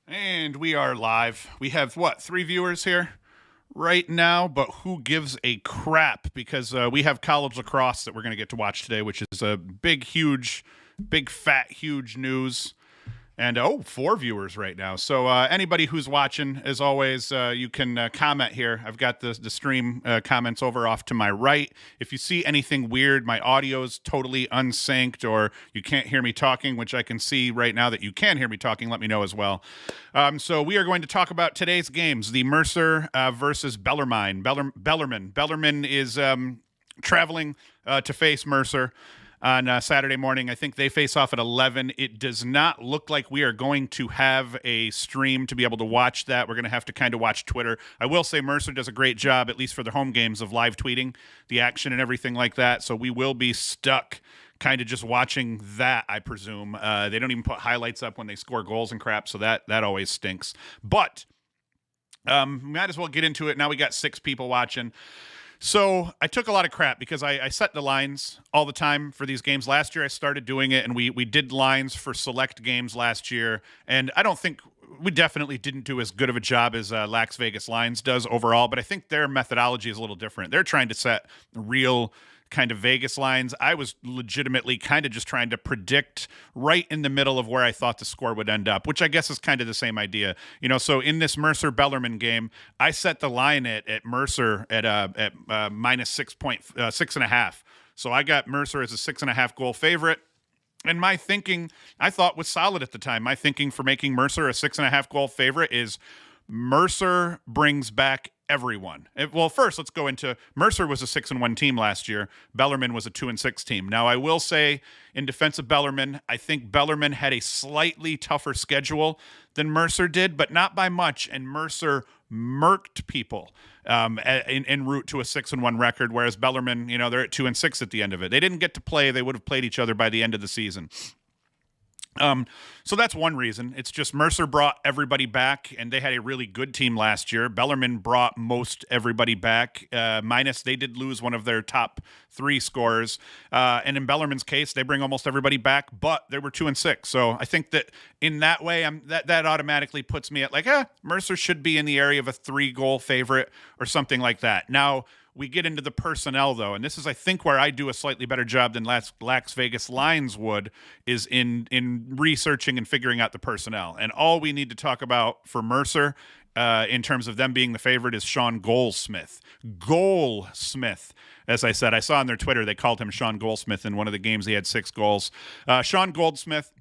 And we are live. We have, three viewers here right now, but who gives a crap? Because we have college lacrosse that we're going to get to watch today, which is a big, fat, huge news. And four viewers right now. So anybody who's watching, as always, you can comment here. I've got the stream comments over off to my right. If you see anything weird, my audio's totally unsynced, or you can't hear me talking, which I can see right now that you can hear me talking, let me know as well. So we are going to talk about today's games, the Mercer versus Bellarmine. Bellarmine is traveling to face Mercer on Saturday morning. I think they face off at 11. It does not look like we are going to have a stream to be able to watch that. We're going to have to kind of watch Twitter. I will say Mercer does a great job, at least for their home games, of live tweeting the action and everything like that. So we will be stuck kind of just watching that, I presume. They don't even put highlights up when they score goals and crap, so that always stinks. But might as well get into it. Now we got 6 people watching. So I took a lot of crap because I set the lines all the time for these games. Last year I started doing it, and we did lines for select games last year. And I don't think we definitely didn't do as good of a job as Lax Vegas Lines does overall, but I think their methodology is a little different. They're trying to set real kind of Vegas lines. I was legitimately kind of just trying to predict right in the middle of where I thought the score would end up, which I guess is kind of the same idea. So in this Mercer Bellarmine game, I set the line at Mercer at minus 6.5. So I got Mercer as a 6.5 goal favorite. And my thinking, I thought, was solid at the time. My thinking for making Mercer a 6.5 goal favorite is Mercer brings back everyone. Well, first, let's go into Mercer was a 6-1 team last year. Bellarmine was a 2-6 team. Now, I will say, in defense of Bellarmine, I think Bellarmine had a slightly tougher schedule than Mercer did, but not by much. And Mercer murked people en route to a 6-1 record, whereas Bellarmine, they're at 2-6 at the end of it. They didn't get to play. They would have played each other by the end of the season. So that's one reason. It's just Mercer brought everybody back, and they had a really good team last year. Bellarmine brought most everybody back, minus they did lose one of their top 3 scorers. And in Bellarmine's case, they bring almost everybody back, but they were 2-6. So I think that in that way, that automatically puts me at Mercer should be in the area of a 3-goal favorite or something like that. Now, we get into the personnel, though, and this is, I think, where I do a slightly better job than Lax Vegas Lines would, is in researching and figuring out the personnel. And all we need to talk about for Mercer, in terms of them being the favorite, is Sean Goldsmith. Goldsmith. As I said, I saw on their Twitter, they called him Sean Goldsmith in one of the games. He had 6 goals. Sean Goldsmith,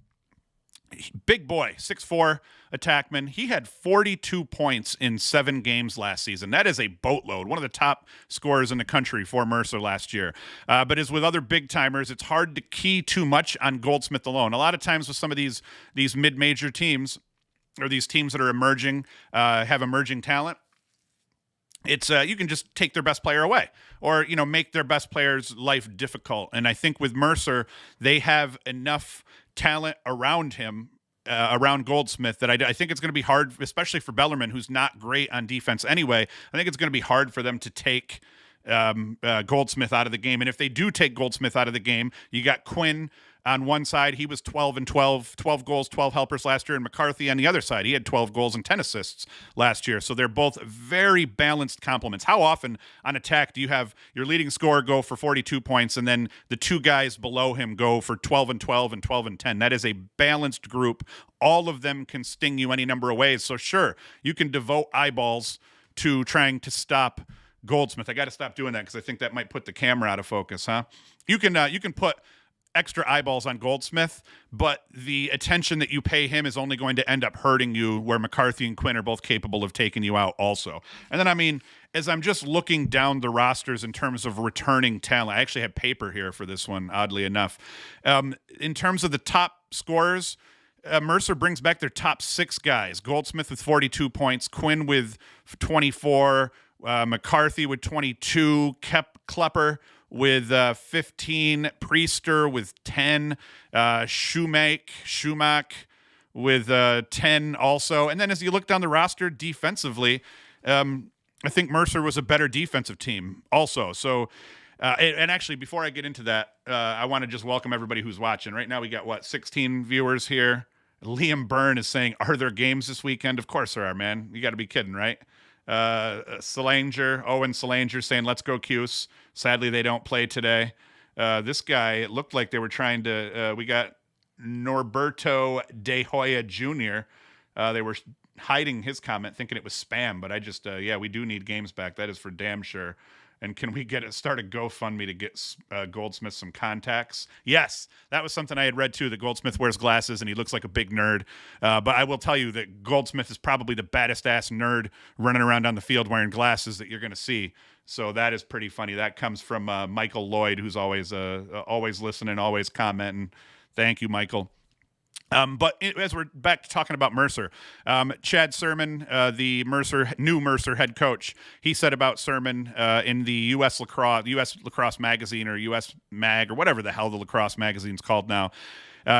big boy, 6'4", attackman. He had 42 points in 7 games last season. That is a boatload. One of the top scorers in the country for Mercer last year. But as with other big timers, it's hard to key too much on Goldsmith alone. A lot of times with some of these mid-major teams, or these teams that are emerging, have emerging talent, it's you can just take their best player away, or make their best player's life difficult. And I think with Mercer, they have enough talent around him, around Goldsmith, that I think it's going to be hard, especially for Bellarmine, who's not great on defense anyway. I think it's going to be hard for them to take Goldsmith out of the game. And if they do take Goldsmith out of the game, you got Quinn on one side. He was 12 goals, 12 helpers last year. And McCarthy on the other side, he had 12 goals and 10 assists last year. So they're both very balanced complements. How often on attack do you have your leading scorer go for 42 points and then the 2 guys below him go for 12 and 10? That is a balanced group. All of them can sting you any number of ways. So sure, you can devote eyeballs to trying to stop Goldsmith. I got to stop doing that because I think that might put the camera out of focus, huh? You can put extra eyeballs on Goldsmith, but the attention that you pay him is only going to end up hurting you, where McCarthy and Quinn are both capable of taking you out also. And then, as I'm just looking down the rosters in terms of returning talent, I actually have paper here for this one, oddly enough. In terms of the top scorers, Mercer brings back their top 6 guys. Goldsmith with 42 points, Quinn with 24, McCarthy with 22, Klepper with 15, Priester with 10, Schumach with 10 also. And then as you look down the roster defensively, I think Mercer was a better defensive team also. So, and actually, before I get into that, I want to just welcome everybody who's watching. Right now we got, 16 viewers here? Liam Byrne is saying, are there games this weekend? Of course there are, man. You got to be kidding, right? Owen Selanger saying, let's go Cuse. Sadly, they don't play today. This guy, it looked like they were trying to, we got Norberto De Hoya Jr. They were hiding his comment, thinking it was spam, but I just, we do need games back. That is for damn sure. And can we start a GoFundMe to get Goldsmith some contacts? Yes, that was something I had read too, that Goldsmith wears glasses and he looks like a big nerd. But I will tell you that Goldsmith is probably the baddest ass nerd running around on the field wearing glasses that you're going to see. So that is pretty funny. That comes from Michael Lloyd, who's always listening, always commenting. Thank you, Michael. But as we're back to talking about Mercer, Chad Sermon, the new Mercer head coach, he said about Sermon in the U.S. Lacrosse magazine or U.S. Mag or whatever the hell the lacrosse magazine's called now.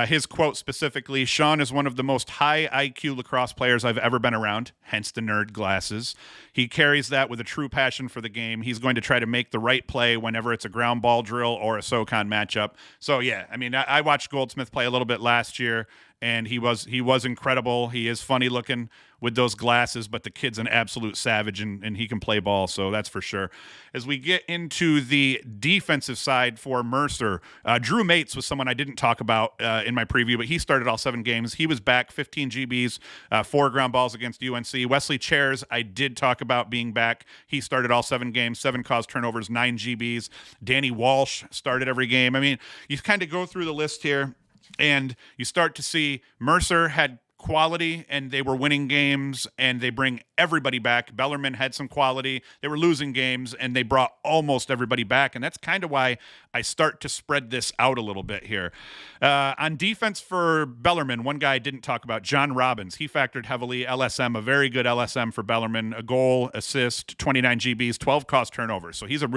His quote specifically, Sean is one of the most high IQ lacrosse players I've ever been around, hence the nerd glasses. He carries that with a true passion for the game. He's going to try to make the right play whenever it's a ground ball drill or a SoCon matchup. So, yeah, I mean, I watched Goldsmith play a little bit last year, and he was incredible. He is funny looking with those glasses, but the kid's an absolute savage, and he can play ball, so that's for sure. As we get into the defensive side for Mercer, Drew Mates was someone I didn't talk about in my preview, but he started all 7 games. He was back, 15 GBs, 4 ground balls against UNC. Wesley Chairs, I did talk about being back. He started all 7 games, 7 caused turnovers, 9 GBs. Danny Walsh started every game. I mean, you kind of go through the list here, and you start to see Mercer had quality and they were winning games and they bring everybody back. Bellarmine had some quality. They were losing games and they brought almost everybody back. And that's kind of why I start to spread this out a little bit here. On defense for Bellarmine, one guy I didn't talk about, John Robbins. He factored heavily. LSM, a very good LSM for Bellarmine. A goal, assist, 29 GBs, 12 caused turnovers. So he's a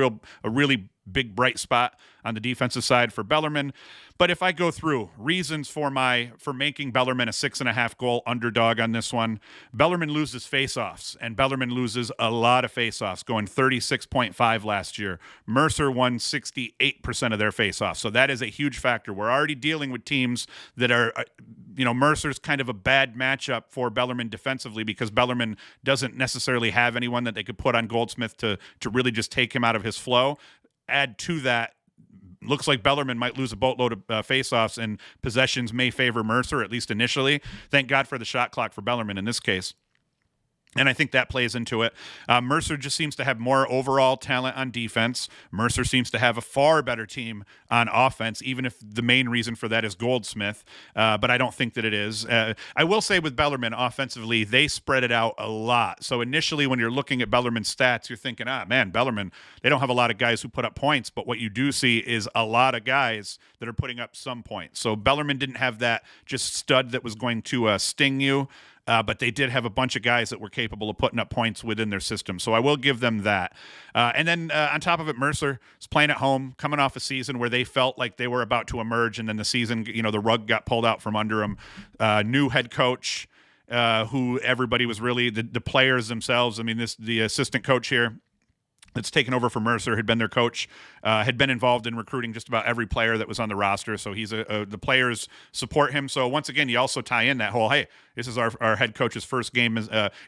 really big bright spot on the defensive side for Bellarmine. But if I go through reasons for making Bellarmine a 6.5 goal underdog on this one, Bellarmine loses faceoffs, and Bellarmine loses a lot of faceoffs, going 36.5 last year. Mercer won 68% of their faceoffs, so that is a huge factor. We're already dealing with teams that are, Mercer's kind of a bad matchup for Bellarmine defensively because Bellarmine doesn't necessarily have anyone that they could put on Goldsmith to really just take him out of his flow. Add to that, looks like Bellarmine might lose a boatload of faceoffs, and possessions may favor Mercer, at least initially. Thank God for the shot clock for Bellarmine in this case. And I think that plays into it. Mercer just seems to have more overall talent on defense. Mercer seems to have a far better team on offense, even if the main reason for that is Goldsmith. But I don't think that it is. I will say with Bellarmine, offensively, they spread it out a lot. So initially, when you're looking at Bellarmine's stats, you're thinking, man, Bellarmine, they don't have a lot of guys who put up points. But what you do see is a lot of guys that are putting up some points. So Bellarmine didn't have that just stud that was going to sting you. But they did have a bunch of guys that were capable of putting up points within their system. So I will give them that. And then on top of it, Mercer is playing at home, coming off a season where they felt like they were about to emerge. And then the season, the rug got pulled out from under them. New head coach, who everybody was really, the players themselves. I mean, the assistant coach here that's taken over for Mercer had been their coach, had been involved in recruiting just about every player that was on the roster. So he's the players support him. So once again, you also tie in that whole, hey, this is our head coach's first game.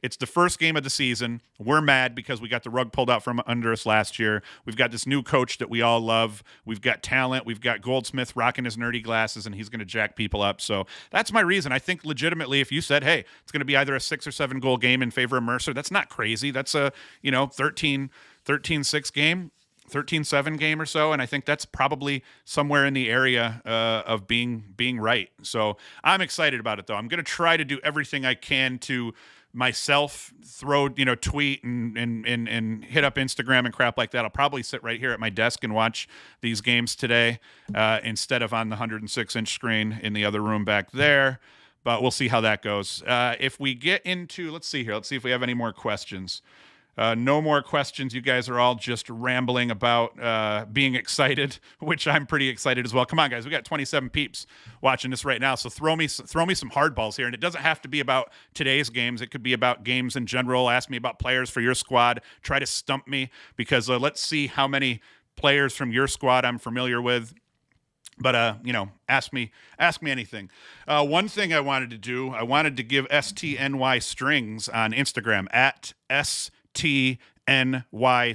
It's the first game of the season. We're mad because we got the rug pulled out from under us last year. We've got this new coach that we all love. We've got talent. We've got Goldsmith rocking his nerdy glasses, and he's going to jack people up. So that's my reason. I think legitimately, if you said, hey, it's going to be either a 6 or 7 goal game in favor of Mercer, that's not crazy. That's a 13-6 game, 13-7 game or so, and I think that's probably somewhere in the area of being right. So I'm excited about it, though. I'm going to try to do everything I can to myself tweet and hit up Instagram and crap like that. I'll probably sit right here at my desk and watch these games today instead of on the 106-inch screen in the other room back there. But we'll see how that goes. If we get into, let's see if we have any more questions. No more questions. You guys are all just rambling about being excited, which I'm pretty excited as well. Come on, guys. We got 27 peeps watching this right now, so throw me some hardballs here. And it doesn't have to be about today's games. It could be about games in general. Ask me about players for your squad. Try to stump me because let's see how many players from your squad I'm familiar with. But ask me anything. One thing I wanted to do, I wanted to give STNY Strings on Instagram at STNY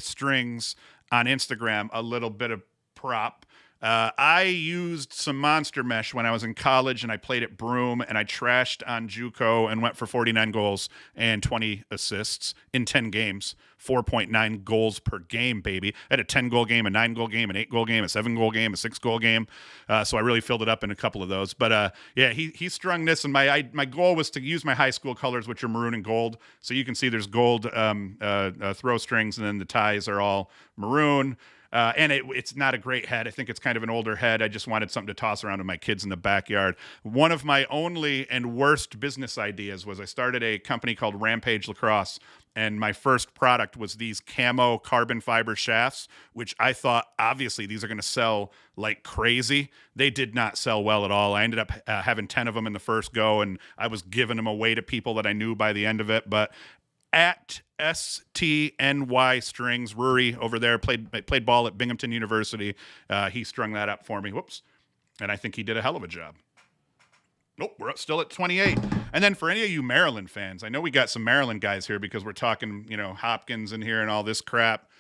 Strings on Instagram a little bit of prop. I used some monster mesh when I was in college, and I played at Broome, and I trashed on JUCO and went for 49 goals and 20 assists in 10 games. 4.9 goals per game, baby. I had a 10-goal game, a 9-goal game, an 8-goal game, a 7-goal game, a 6-goal game. So I really filled it up in a couple of those. But he strung this, and my goal was to use my high school colors, which are maroon and gold. So you can see there's gold throw strings, and then the ties are all maroon. And it's not a great head. I think it's kind of an older head. I just wanted something to toss around to my kids in the backyard. One of my only and worst business ideas was I started a company called Rampage Lacrosse, and my first product was these camo carbon fiber shafts, which I thought, obviously, these are going to sell like crazy. They did not sell well at all. I ended up having 10 of them in the first go, and I was giving them away to people that I knew by the end of it. But at STNY Strings, Rory over there played ball at Binghamton University. He strung that up for me. Whoops. And I think he did a hell of a job. Nope, we're still at 28. And then for any of you Maryland fans, I know we got some Maryland guys here because we're talking, Hopkins in here and all this crap.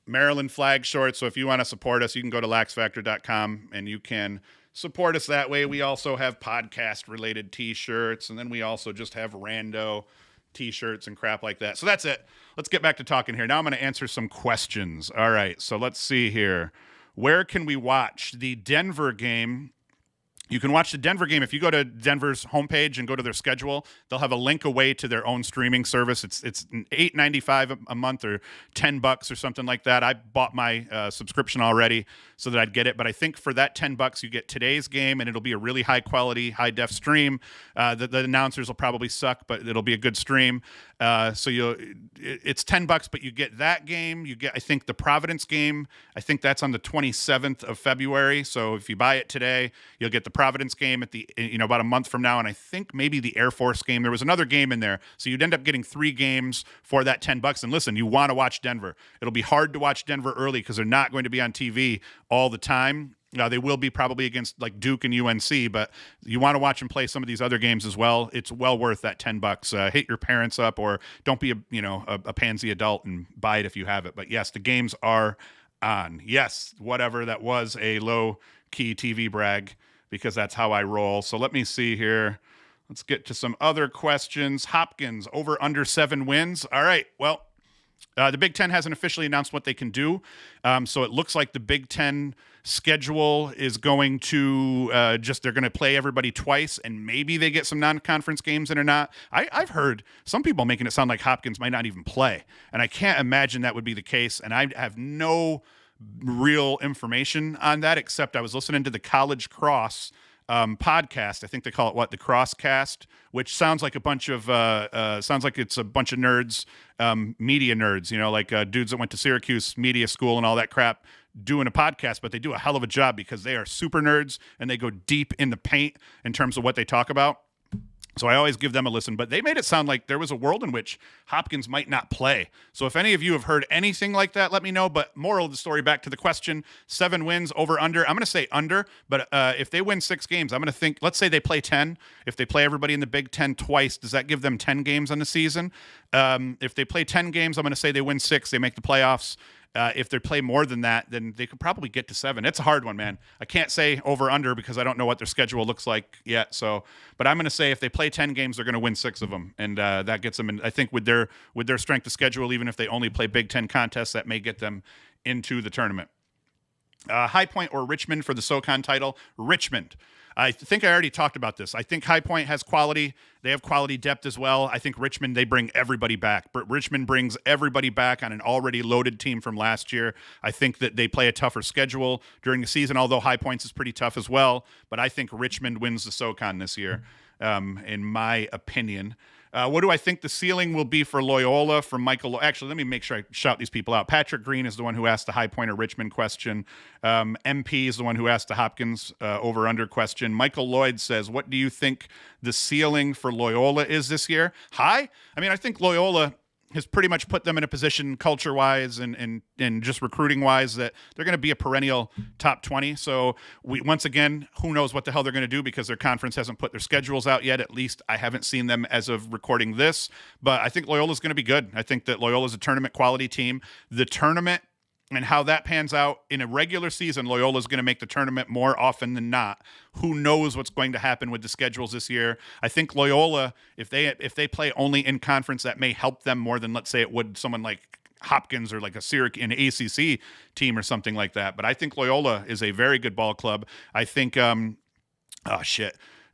Maryland flag shorts. So if you want to support us, you can go to LaxFactor.com and you can support us that way. We also have podcast-related T-shirts, and then we also just have rando T-shirts and crap like that. So that's it. Let's get back to talking here. Now I'm going to answer some questions. All right, so let's see here. Where can we watch the Denver game? You can watch the Denver game if you go to Denver's homepage and go to their schedule. They'll have a link away to their own streaming service. It's $8.95 a month or $10 or something like that. I bought my subscription already so that I'd get it. But I think for that $10, you get today's game, and it'll be a really high quality, high def stream. The announcers will probably suck, but it'll be a good stream. So it's $10, but you get that game. You get, I think, the Providence game. I think that's on the 27th of February. So if you buy it today, you'll get the Providence game at the about a month from now, and I think maybe the Air Force game. There was another game in there, so you'd end up getting 3 games for that $10. And listen, you want to watch Denver. It'll be hard to watch Denver early because they're not going to be on TV all the time. They will be probably against like Duke and UNC, but you want to watch them play some of these other games as well. It's well worth that $10. Hit your parents up, or don't be a pansy adult and buy it if you have it. But yes, the games are on. Yes, whatever, that was a low key TV brag because that's how I roll. So let me see here. Let's get to some other questions. Hopkins over under 7 wins. All right. Well, the Big Ten hasn't officially announced what they can do. So it looks like the Big Ten schedule is going to they're going to play everybody twice, and maybe they get some non-conference games in or not. I've heard some people making it sound like Hopkins might not even play, and I can't imagine that would be the case. And I have no real information on that, except I was listening to the College Cross podcast. I think they call it the Crosscast, which sounds like a bunch of sounds like it's a bunch of nerds, media nerds, like dudes that went to Syracuse media school and all that crap, doing a podcast. But they do a hell of a job because they are super nerds and they go deep in the paint in terms of what they talk about. So I always give them a listen, but they made it sound like there was a world in which Hopkins might not play. So if any of you have heard anything like that, let me know. But moral of the story, back to the question, 7 wins, over, under. I'm going to say under, but if they win 6 games, I'm going to think, let's say they play 10. If they play everybody in the Big Ten twice, does that give them 10 games on the season? If they play 10 games, I'm going to say they win 6, they make the playoffs. If they play more than that, then they could probably get to 7. It's a hard one, man. I can't say over under because I don't know what their schedule looks like yet. So, but I'm going to say if they play 10 games, they're going to win 6 of them, and that gets them in. I think with their strength of schedule, even if they only play Big Ten contests, that may get them into the tournament. High Point or Richmond for the SoCon title? Richmond. I think I already talked about this. I think High Point has quality. They have quality depth as well. I think Richmond, they bring everybody back. But Richmond brings everybody back on an already loaded team from last year. I think that they play a tougher schedule during the season, although High Point's is pretty tough as well. But I think Richmond wins the SoCon this year, in my opinion. What do I think the ceiling will be for Loyola from Michael? Actually, let me make sure I shout these people out. Patrick Green is the one who asked the High Point or Richmond question. MP is the one who asked the Hopkins over-under question. Michael Lloyd says, what do you think the ceiling for Loyola is this year? High? I mean, I think Loyola has pretty much put them in a position culture-wise and just recruiting-wise that they're going to be a perennial top 20. So once again, who knows what the hell they're going to do because their conference hasn't put their schedules out yet. At least I haven't seen them as of recording this. But I think Loyola's going to be good. I think that Loyola's a tournament quality team. The tournament and how that pans out in a regular season, Loyola is going to make the tournament more often than not. Who knows what's going to happen with the schedules this year? I think Loyola, if they play only in conference, that may help them more than, let's say, it would someone like Hopkins or like a Syracuse, an ACC team or something like that. But I think Loyola is a very good ball club. I think,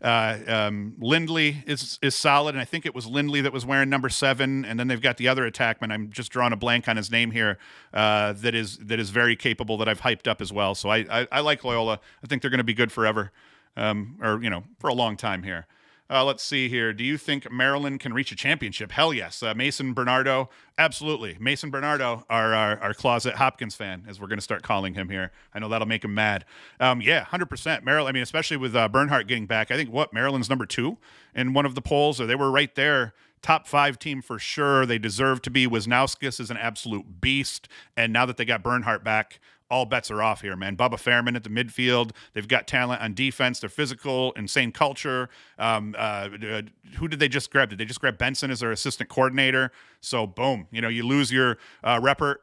Lindley is solid, and I think it was Lindley that was wearing number 7, and then they've got the other attackman. I'm just drawing a blank on his name here. That is very capable that I've hyped up as well. So I like Loyola. I think they're going to be good forever, for a long time here. Let's see here. Do you think Maryland can reach a championship? Hell yes. Mason Bernardo, absolutely. Mason Bernardo, our closet Hopkins fan, as we're going to start calling him here. I know that'll make him mad. 100%. Maryland, I mean, especially with Bernhardt getting back. I think, Maryland's number 2 in one of the polls, or they were right there. Top 5 team for sure. They deserve to be. Wisnauskas is an absolute beast. And now that they got Bernhardt back, all bets are off here, man. Bubba Fairman at the midfield. They've got talent on defense. They're physical, insane culture. Who did they just grab? Did they just grab Benson as their assistant coordinator? So, boom. You lose your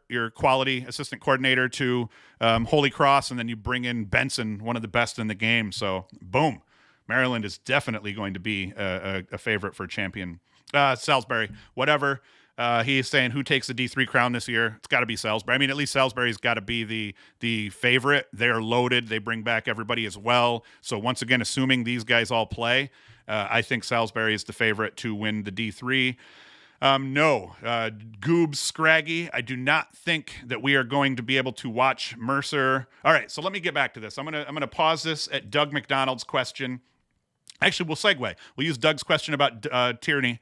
your quality assistant coordinator to Holy Cross, and then you bring in Benson, one of the best in the game. So, boom. Maryland is definitely going to be a favorite for champion. Salisbury, whatever. He's saying who takes the D3 crown this year? It's got to be Salisbury. I mean, at least Salisbury's got to be the favorite. They're loaded. They bring back everybody as well. So once again, assuming these guys all play, I think Salisbury is the favorite to win the D3. Goobs, Scraggy. I do not think that we are going to be able to watch Mercer. All right, so let me get back to this. I'm gonna pause this at Doug McDonald's question. Actually, we'll segue. We'll use Doug's question about Tierney.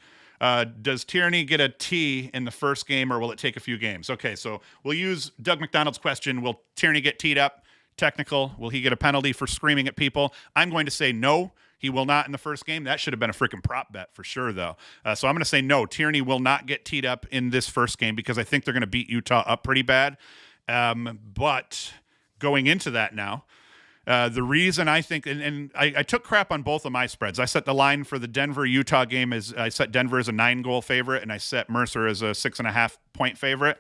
Does Tierney get a T in the first game, or will it take a few games? Okay, so we'll use Doug McDonald's question. Will Tierney get teed up? Technical. Will he get a penalty for screaming at people? I'm going to say no. He will not in the first game. That should have been a freaking prop bet for sure, though. So I'm going to say no. Tierney will not get teed up in this first game because I think they're going to beat Utah up pretty bad. But going into that now, the reason I think, and I took crap on both of my spreads. I set the line for the Denver-Utah game I set Denver as a 9-goal favorite, and I set Mercer as a 6.5-point favorite.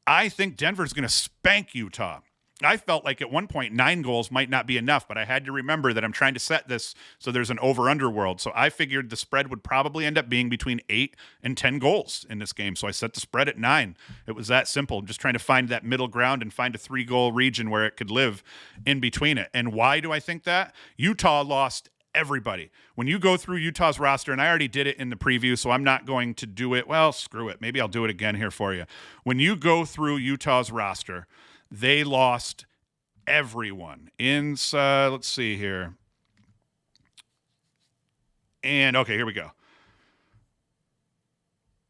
I think Denver's going to spank Utah. I felt like at one point 9 goals might not be enough, but I had to remember that I'm trying to set this so there's an over-under world. So I figured the spread would probably end up being between 8 and 10 goals in this game. So I set the spread at 9. It was that simple. Just trying to find that middle ground and find a 3-goal region where it could live in between it. And why do I think that? Utah lost everybody. When you go through Utah's roster, and I already did it in the preview, so I'm not going to do it. Well, screw it. Maybe I'll do it again here for you. When you go through Utah's roster, they lost everyone. Let's see here. And, okay, here we go.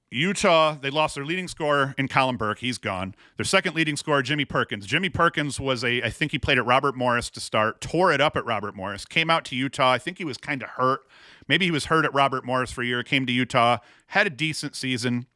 Utah, they lost their leading scorer in Colin Burke. He's gone. Their second leading scorer, Jimmy Perkins. Jimmy Perkins was I think he played at Robert Morris to start, tore it up at Robert Morris, came out to Utah. I think he was kind of hurt. Maybe he was hurt at Robert Morris for a year, came to Utah, had a decent season.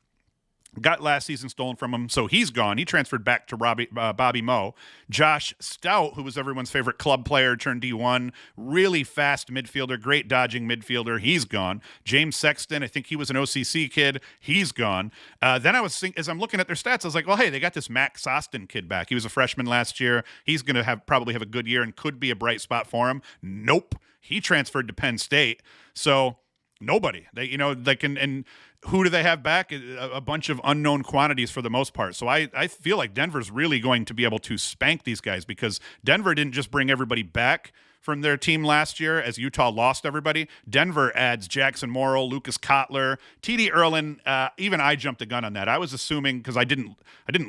Got last season stolen from him, so he's gone. He transferred back to Bobby Moe. Josh Stout, who was everyone's favorite club player, turned D1. Really fast midfielder, great dodging midfielder. He's gone. James Sexton, I think he was an OCC kid. He's gone. Then I was thinking, as I'm looking at their stats, I was like, well, hey, they got this Max Sostin kid back. He was a freshman last year. He's going to probably have a good year and could be a bright spot for him. Nope. He transferred to Penn State. So nobody. They can and who do they have back? A bunch of unknown quantities for the most part. So I feel like Denver's really going to be able to spank these guys because Denver didn't just bring everybody back from their team last year as Utah lost everybody. Denver adds Jackson Morrill, Lucas Kotler, TD Erlin. Even I jumped the gun on that. I was assuming because I didn't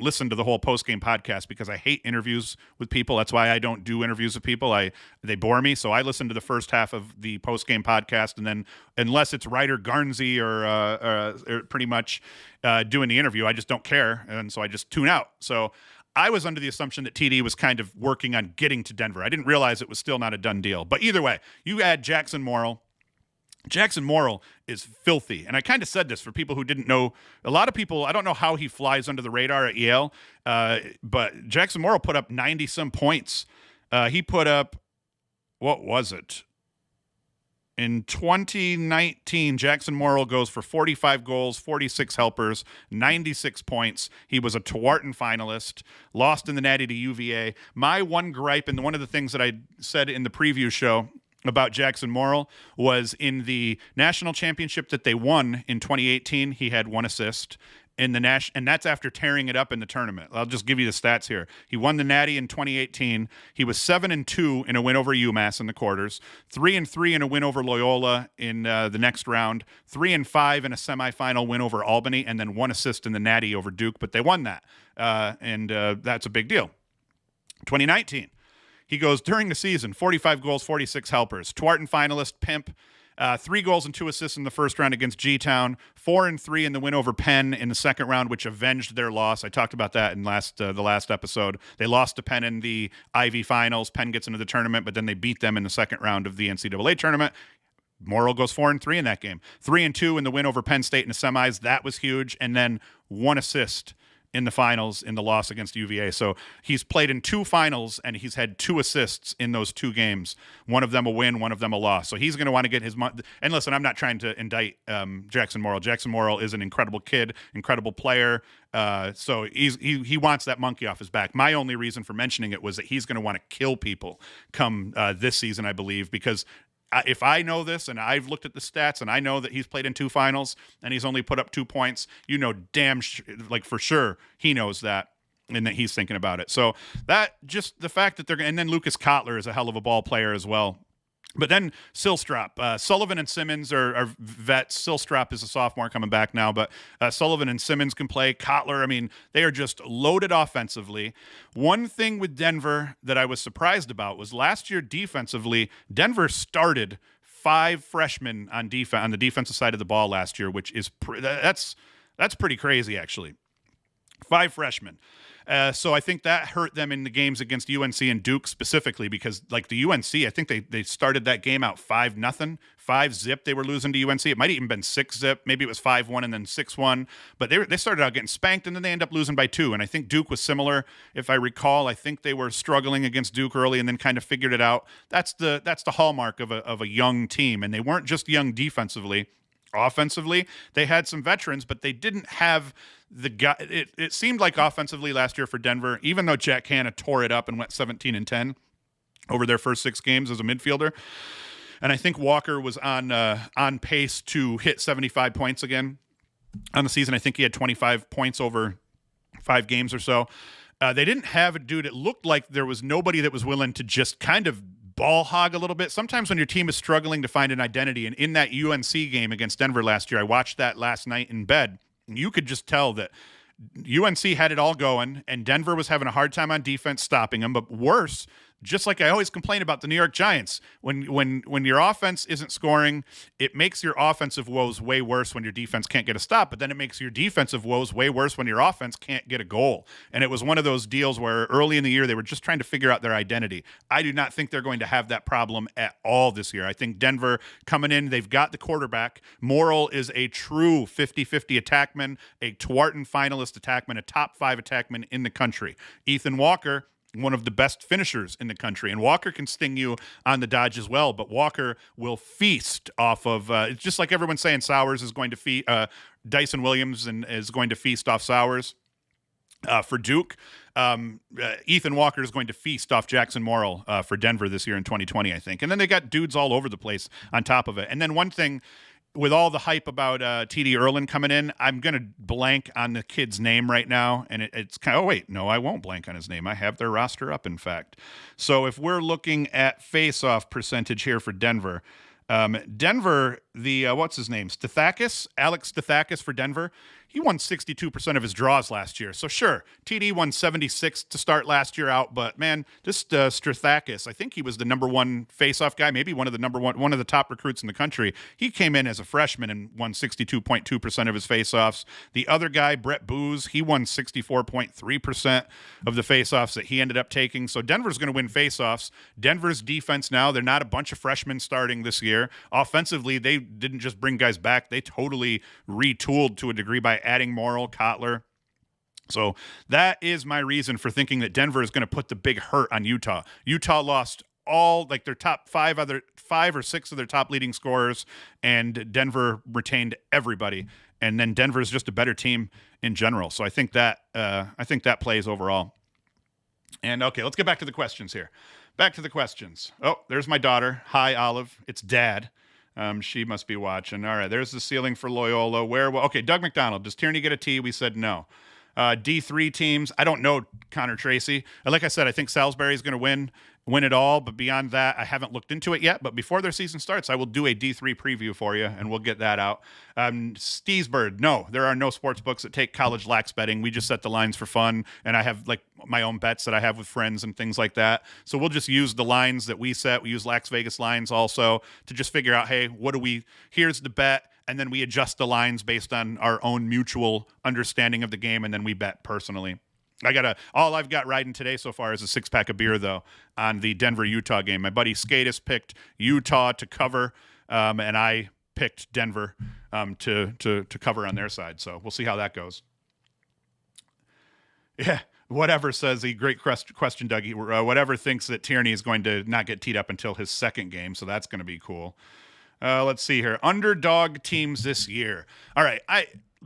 listen to the whole post-game podcast because I hate interviews with people. That's why I don't do interviews with people. They bore me. So I listened to the first half of the post-game podcast, and then unless it's Ryder Garnsey or pretty much doing the interview, I just don't care, and so I just tune out. So I was under the assumption that TD was kind of working on getting to Denver. I didn't realize it was still not a done deal. But either way, you add Jackson Morrill, Jackson Morrill is filthy. And I kind of said this for people who didn't know. A lot of people, I don't know how he flies under the radar at Yale, but Jackson Morrill put up 90-some points. He put up, what was it? In 2019, Jackson Morrill goes for 45 goals, 46 helpers, 96 points. He was a Towson finalist, lost in the Natty to UVA. My one gripe, and one of the things that I said in the preview show about Jackson Morrill, was in the national championship that they won in 2018, he had 1 assist. In the and that's after tearing it up in the tournament. I'll just give you the stats here. He won the Natty in 2018. He was 7-2 in a win over UMass in the quarters, 3-3 in a win over Loyola in the next round, 3-5 in a semifinal win over Albany, and then 1 assist in the Natty over Duke. But they won that, and that's a big deal. 2019, he goes during the season, 45 goals, 46 helpers, Towson finalist, pimp. 3 goals and 2 assists in the first round against G-Town, 4-3 in the win over Penn in the second round, which avenged their loss. I talked about that in the last episode. They lost to Penn in the Ivy Finals. Penn gets into the tournament, but then they beat them in the second round of the NCAA tournament. Morrill goes 4-3 in that game. 3-2 in the win over Penn State in the semis. That was huge. And then 1 assist in the finals in the loss against UVA. So he's played in 2 finals, and he's had 2 assists in those 2 games. One of them a win, one of them a loss. So he's going to want to get his money. And listen, I'm not trying to indict Jackson Morrill. Jackson Morrill is an incredible kid, incredible player. So he wants that monkey off his back. My only reason for mentioning it was that he's going to want to kill people come this season, I believe, because if I know this, and I've looked at the stats, and I know that he's played in 2 finals and he's only put up 2 points, for sure he knows that and that he's thinking about it. So that just the fact that and then Lucas Kotler is a hell of a ball player as well. But then Silstrop, Sullivan and Simmons are vets. Silstrop is a sophomore coming back now, but Sullivan and Simmons can play. Kotler, I mean, they are just loaded offensively. One thing with Denver that I was surprised about was last year defensively, Denver started 5 freshmen on the defensive side of the ball last year, which is that's pretty crazy actually. 5 freshmen. So I think that hurt them in the games against UNC and Duke specifically because, like, the UNC, I think they started that game out 5-0, 5-zip. They were losing to UNC. It might have even been 6-zip. Maybe it was 5-1 and then 6-1. But they started out getting spanked, and then they end up losing by 2. And I think Duke was similar. If I recall, I think they were struggling against Duke early and then kind of figured it out. That's the hallmark of a young team. And they weren't just young defensively. Offensively, they had some veterans, but they didn't have the guy. It seemed like offensively last year for Denver, even though Jack Hanna tore it up and went 17-10 over their first 6 games as a midfielder. And I think Walker was on pace to hit 75 points again on the season. I think he had 25 points over 5 games or so. They didn't have a dude. It looked like there was nobody that was willing to just kind of ball hog a little bit. Sometimes when your team is struggling to find an identity, and in that UNC game against Denver last year, I watched that last night in bed, and you could just tell that UNC had it all going, and Denver was having a hard time on defense stopping them. But worse, just like I always complain about the New York Giants, when your offense isn't scoring, it makes your offensive woes way worse when your defense can't get a stop, but then it makes your defensive woes way worse when your offense can't get a goal. And it was one of those deals where early in the year they were just trying to figure out their identity. I do not think they're going to have that problem at all this year. I think Denver coming in, they've got the quarterback. Morrill is a true 50-50 attackman, a Towson finalist attackman, a top 5 attackman in the country. Ethan Walker, one of the best finishers in the country. And Walker can sting you on the dodge as well, but Walker will feast off of, it's just like everyone's saying Sowers is going to feast, Dyson Williams is going to feast off Sowers for Duke. Ethan Walker is going to feast off Jackson Morrill for Denver this year in 2020, I think. And then they got dudes all over the place on top of it. And then one thing, with all the hype about T.D. Erlin coming in, I'm going to blank on the kid's name right now. And it's kind of, I won't blank on his name. I have their roster up, in fact. So if we're looking at face-off percentage here for Denver, Denver, what's his name? Alex Stathakis for Denver. he won 62% of his draws last year. So sure, TD won 76 to start last year out, but man, this Strathakis, I think he was the number one faceoff guy, maybe one of the top recruits in the country. He came in as a freshman and won 62.2% of his faceoffs. The other guy, Brett Booz, he won 64.3% of the faceoffs that he ended up taking. So Denver's going to win faceoffs. Denver's defense now, they're not a bunch of freshmen starting this year. Offensively, they didn't just bring guys back. They totally retooled to a degree by adding Morrill, Kotler. So that is my reason for thinking that Denver is going to put the big hurt on Utah. Utah lost all, like, their top five or six of their top leading scorers, and Denver retained everybody. And then Denver is just a better team in general. So I think that plays overall. And okay, let's get back to the questions here. Back to the questions. Oh, there's my daughter. Hi, Olive. It's Dad. She must be watching. All right, there's the ceiling for Loyola. Okay, Doug McDonald. Does Tierney get a T? We said no. D3 teams. I don't know, Connor Tracy. Like I said, I think Salisbury's going to win it all, but beyond that, I haven't looked into it yet. But before their season starts, I will do a D3 preview for you, and we'll get that out. Steesburg, no, there are no sports books that take college lax betting. We just set the lines for fun, and I have like my own bets that I have with friends and things like that. So we'll just use the lines that we set. We use Lax Vegas lines also to just figure out, hey, here's the bet, and then we adjust the lines based on our own mutual understanding of the game, and then we bet personally. All I've got riding today so far is a 6-pack of beer, though, on the Denver-Utah game. My buddy Skatis picked Utah to cover, and I picked Denver to cover on their side. So we'll see how that goes. Yeah, whatever says the great question, Dougie. Whatever thinks that Tierney is going to not get teed up until his second game, so that's going to be cool. Let's see here. Underdog teams this year. All right,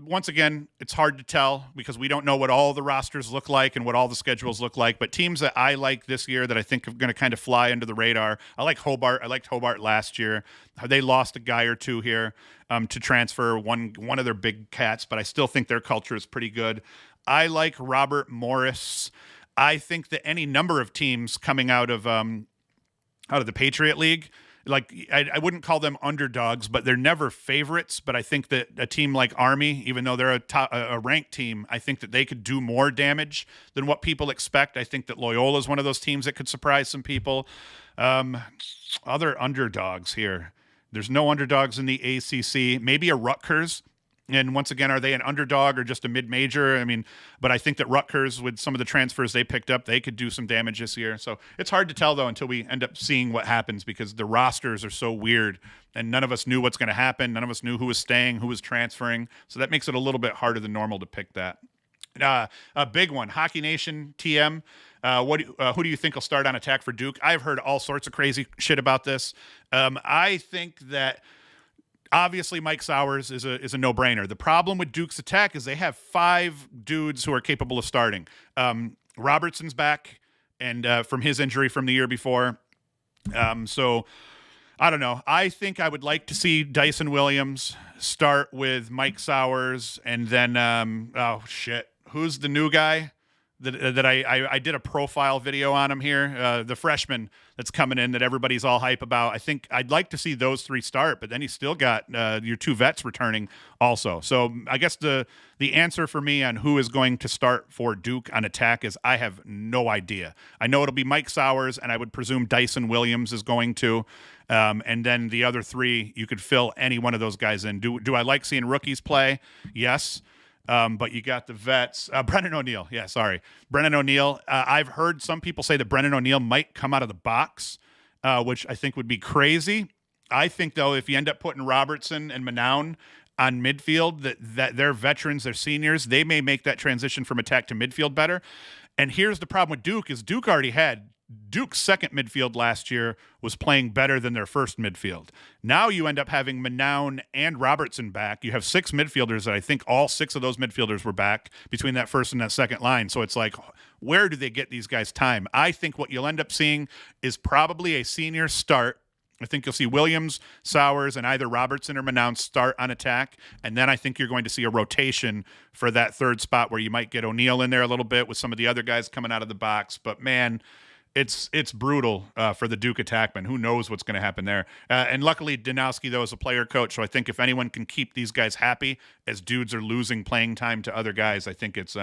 once again, it's hard to tell because we don't know what all the rosters look like and what all the schedules look like. But teams that I like this year that I think are going to kind of fly under the radar, I like Hobart. I liked Hobart last year. They lost a guy or two here to transfer one of their big cats, but I still think their culture is pretty good. I like Robert Morris. I think that any number of teams coming out of the Patriot League, like I wouldn't call them underdogs, but they're never favorites. But I think that a team like Army, even though they're a ranked team, I think that they could do more damage than what people expect. I think that Loyola is one of those teams that could surprise some people. Other underdogs here. There's no underdogs in the ACC. Maybe a Rutgers. And once again, are they an underdog or just a mid-major? I mean, but I think that Rutgers, with some of the transfers they picked up, they could do some damage this year. So it's hard to tell, though, until we end up seeing what happens because the rosters are so weird and none of us knew what's going to happen. None of us knew who was staying, who was transferring. So that makes it a little bit harder than normal to pick that. A big one, Hockey Nation TM. Who do you think will start on attack for Duke? I've heard all sorts of crazy shit about this. I think that obviously Mike Sowers is a no-brainer. The problem with Duke's attack is they have 5 dudes who are capable of starting. Robertson's back and from his injury from the year before. So I don't know. I think I would like to see Dyson Williams start with Mike Sowers and then who's the new guy that I did a profile video on him here, the freshman that's coming in that everybody's all hype about. I think I'd like to see those 3 start, but then he's still got your 2 vets returning also. So I guess the answer for me on who is going to start for Duke on attack is I have no idea. I know it'll be Mike Sowers, and I would presume Dyson Williams is going to. And then the other 3, you could fill any one of those guys in. Do I like seeing rookies play? Yes. But you got the vets. Brennan O'Neill. Yeah, sorry. Brennan O'Neill. I've heard some people say that Brennan O'Neill might come out of the box, which I think would be crazy. I think, though, if you end up putting Robertson and Manown on midfield, that they're veterans, they're seniors, they may make that transition from attack to midfield better. And here's the problem with Duke is Duke already had Duke's second midfield last year was playing better than their first midfield. Now you end up having Manown and Robertson back. You have 6 midfielders that I think all 6 of those midfielders were back between that first and that second line. So it's like, where do they get these guys time? I think what you'll end up seeing is probably a senior start. I think you'll see Williams, Sowers, and either Robertson or Manown start on attack. And then I think you're going to see a rotation for that third spot where you might get O'Neill in there a little bit with some of the other guys coming out of the box. But man, it's brutal for the Duke attackman. Who knows what's going to happen there? And luckily, Danowski, though, is a player coach, so I think if anyone can keep these guys happy as dudes are losing playing time to other guys, I think it's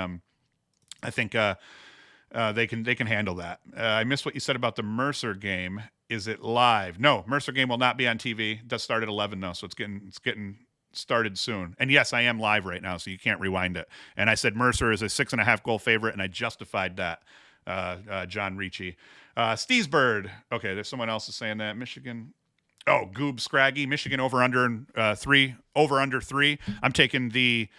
they can handle that. I missed what you said about the Mercer game. Is it live? No, Mercer game will not be on TV. It does start at 11 though, so it's getting started soon. And yes, I am live right now, so you can't rewind it. And I said Mercer is a 6.5 goal favorite, and I justified that. John Ricci, Steesbird. Okay, there's someone else is saying that Michigan. Oh, Goob Scraggy, Michigan over under 3. Over under 3. I'm taking 3.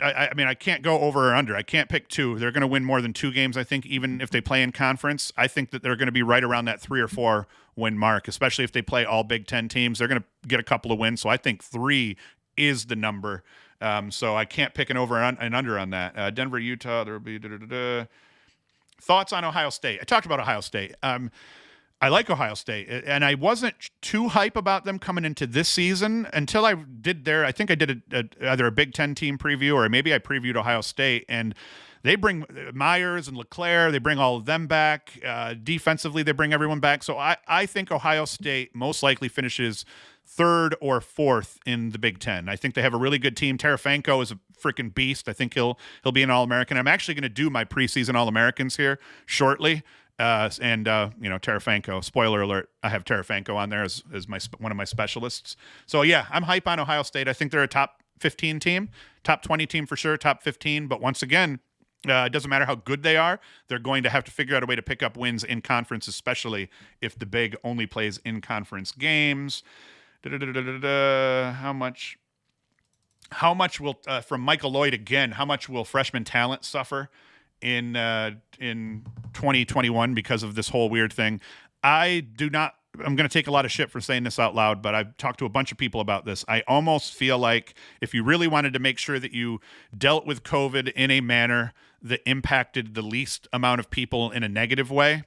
I mean, I can't go over or under. I can't pick 2. They're going to win more than 2 games, I think, even if they play in conference. I think that they're going to be right around that 3 or 4 win mark, especially if they play all Big Ten teams. They're going to get a couple of wins. So I think 3 is the number. So I can't pick an over and under on that. Denver, Utah, there will be thoughts on Ohio State. I talked about Ohio State. I like Ohio State, and I wasn't too hype about them coming into this season until I did I think I did either a Big Ten team preview or maybe I previewed Ohio State, and they bring Myers and LeClaire. They bring all of them back. Defensively, they bring everyone back. So I think Ohio State most likely finishes 3rd or 4th in the Big Ten. I think they have a really good team. Tarafanko is a freaking beast. I think he'll be an All-American. I'm actually going to do my preseason All-Americans here shortly. Tarafanko, spoiler alert, I have Tarafanko on there as one of my specialists. So yeah, I'm hype on Ohio State. I think they're a top 15 team, top 20 team for sure, top 15. But once again, it doesn't matter how good they are. They're going to have to figure out a way to pick up wins in conference, especially if the Big only plays in conference games. How much will from Michael Lloyd again? How much will freshman talent suffer in 2021 because of this whole weird thing? I'm going to take a lot of shit for saying this out loud, but I've talked to a bunch of people about this. I almost feel like if you really wanted to make sure that you dealt with COVID in a manner that impacted the least amount of people in a negative way,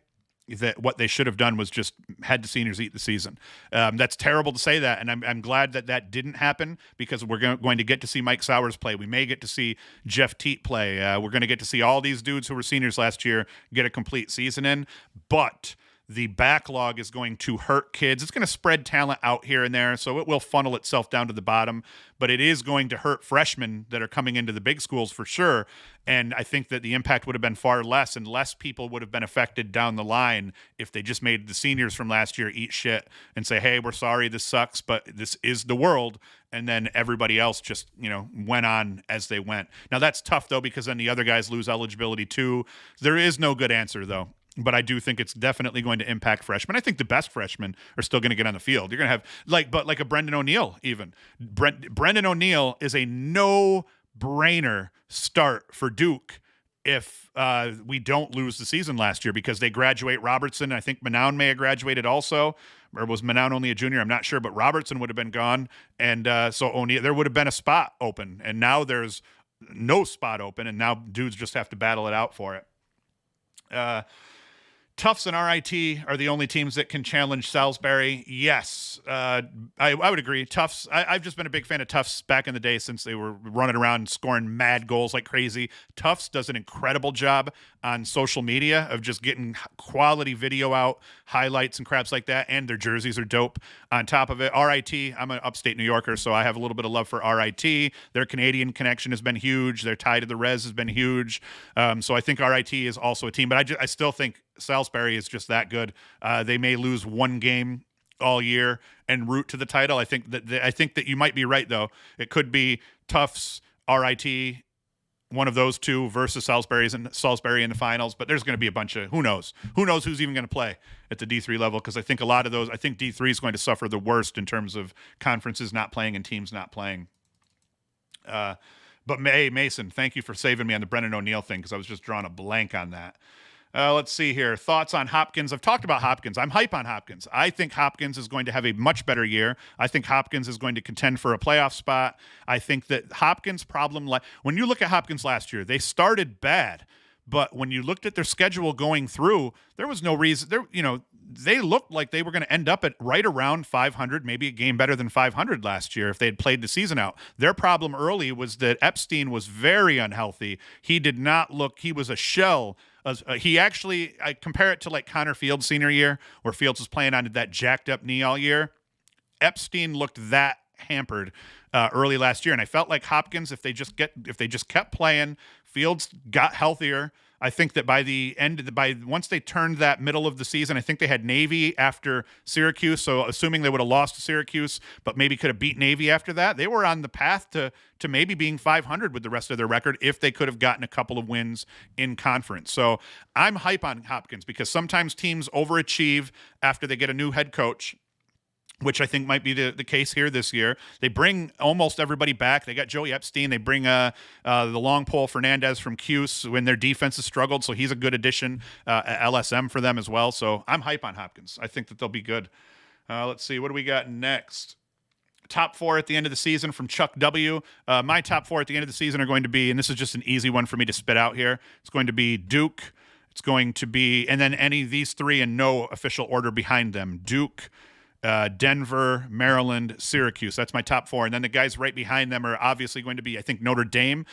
that what they should have done was just had the seniors eat the season. That's terrible to say that, and I'm glad that didn't happen, because we're going to get to see Mike Sowers play. We may get to see Jeff Teat play. We're going to get to see all these dudes who were seniors last year get a complete season in, but the backlog is going to hurt kids. It's going to spread talent out here and there, so it will funnel itself down to the bottom, but it is going to hurt freshmen that are coming into the big schools for sure. And I think that the impact would have been far less, and less people would have been affected down the line if they just made the seniors from last year eat shit and say, hey, we're sorry, this sucks, but this is the world. And then everybody else just, went on as they went. Now that's tough though, because then the other guys lose eligibility too. There is no good answer though. But I do think it's definitely going to impact freshmen. I think the best freshmen are still going to get on the field. You're going to have like a Brendan O'Neill even. Brendan O'Neill is a no-brainer start for Duke if we don't lose the season last year, because they graduate Robertson. I think Manown may have graduated also, or was Manown only a junior? I'm not sure, but Robertson would have been gone, and so O'Neill, there would have been a spot open, and now there's no spot open, and now dudes just have to battle it out for it. Tufts and RIT are the only teams that can challenge Salisbury. Yes, I would agree. Tufts, I've just been a big fan of Tufts back in the day, since they were running around and scoring mad goals like crazy. Tufts does an incredible job on social media of just getting quality video out, highlights and craps like that, and their jerseys are dope on top of it. RIT, I'm an upstate New Yorker, so I have a little bit of love for RIT. Their Canadian connection has been huge. Their tie to the res has been huge. So I think RIT is also a team, but I still think Salisbury is just that good. They may lose one game all year en route to the title. I think that you might be right though. It could be Tufts, RIT, one of those two versus Salisbury in the finals. But there's going to be a bunch of who knows who's even going to play at the D3 level, because I think a lot of those. I think D3 is going to suffer the worst in terms of conferences not playing and teams not playing. But Mason, thank you for saving me on the Brendan O'Neill thing, because I was just drawing a blank on that. Let's see here. Thoughts on Hopkins. I've talked about Hopkins. I'm hype on Hopkins. I think Hopkins is going to have a much better year. I think Hopkins is going to contend for a playoff spot. I think that Hopkins' problem, when you look at Hopkins last year, they started bad, but when you looked at their schedule going through, there was no reason. they looked like they were going to end up at right around 500, maybe a game better than 500 last year if they had played the season out. Their problem early was that Epstein was very unhealthy. He did not look, he was a shell. He actually, I compare it to like Connor Fields' senior year, where Fields was playing on that jacked up knee all year. Epstein looked that hampered early last year, and I felt like Hopkins, if they just kept playing, Fields got healthier. I think that once they turned that middle of the season, I think they had Navy after Syracuse. So assuming they would have lost to Syracuse, but maybe could have beat Navy after that, they were on the path to maybe being 500 with the rest of their record if they could have gotten a couple of wins in conference. So I'm hype on Hopkins because sometimes teams overachieve after they get a new head coach, which I think might be the case here this year. They bring almost everybody back. They got Joey Epstein. They bring the long pole Fernandez from Cuse when their defense has struggled, so he's a good addition at LSM for them as well. So I'm hype on Hopkins. I think that they'll be good. Let's see. What do we got next? Top 4 at the end of the season from Chuck W. My top 4 at the end of the season are going to be, and this is just an easy one for me to spit out here, it's going to be Duke. It's going to be, and then any of these 3 in no official order behind them. Duke, Denver, Maryland, Syracuse. That's my top 4. And then the guys right behind them are obviously going to be, I think, Notre Dame.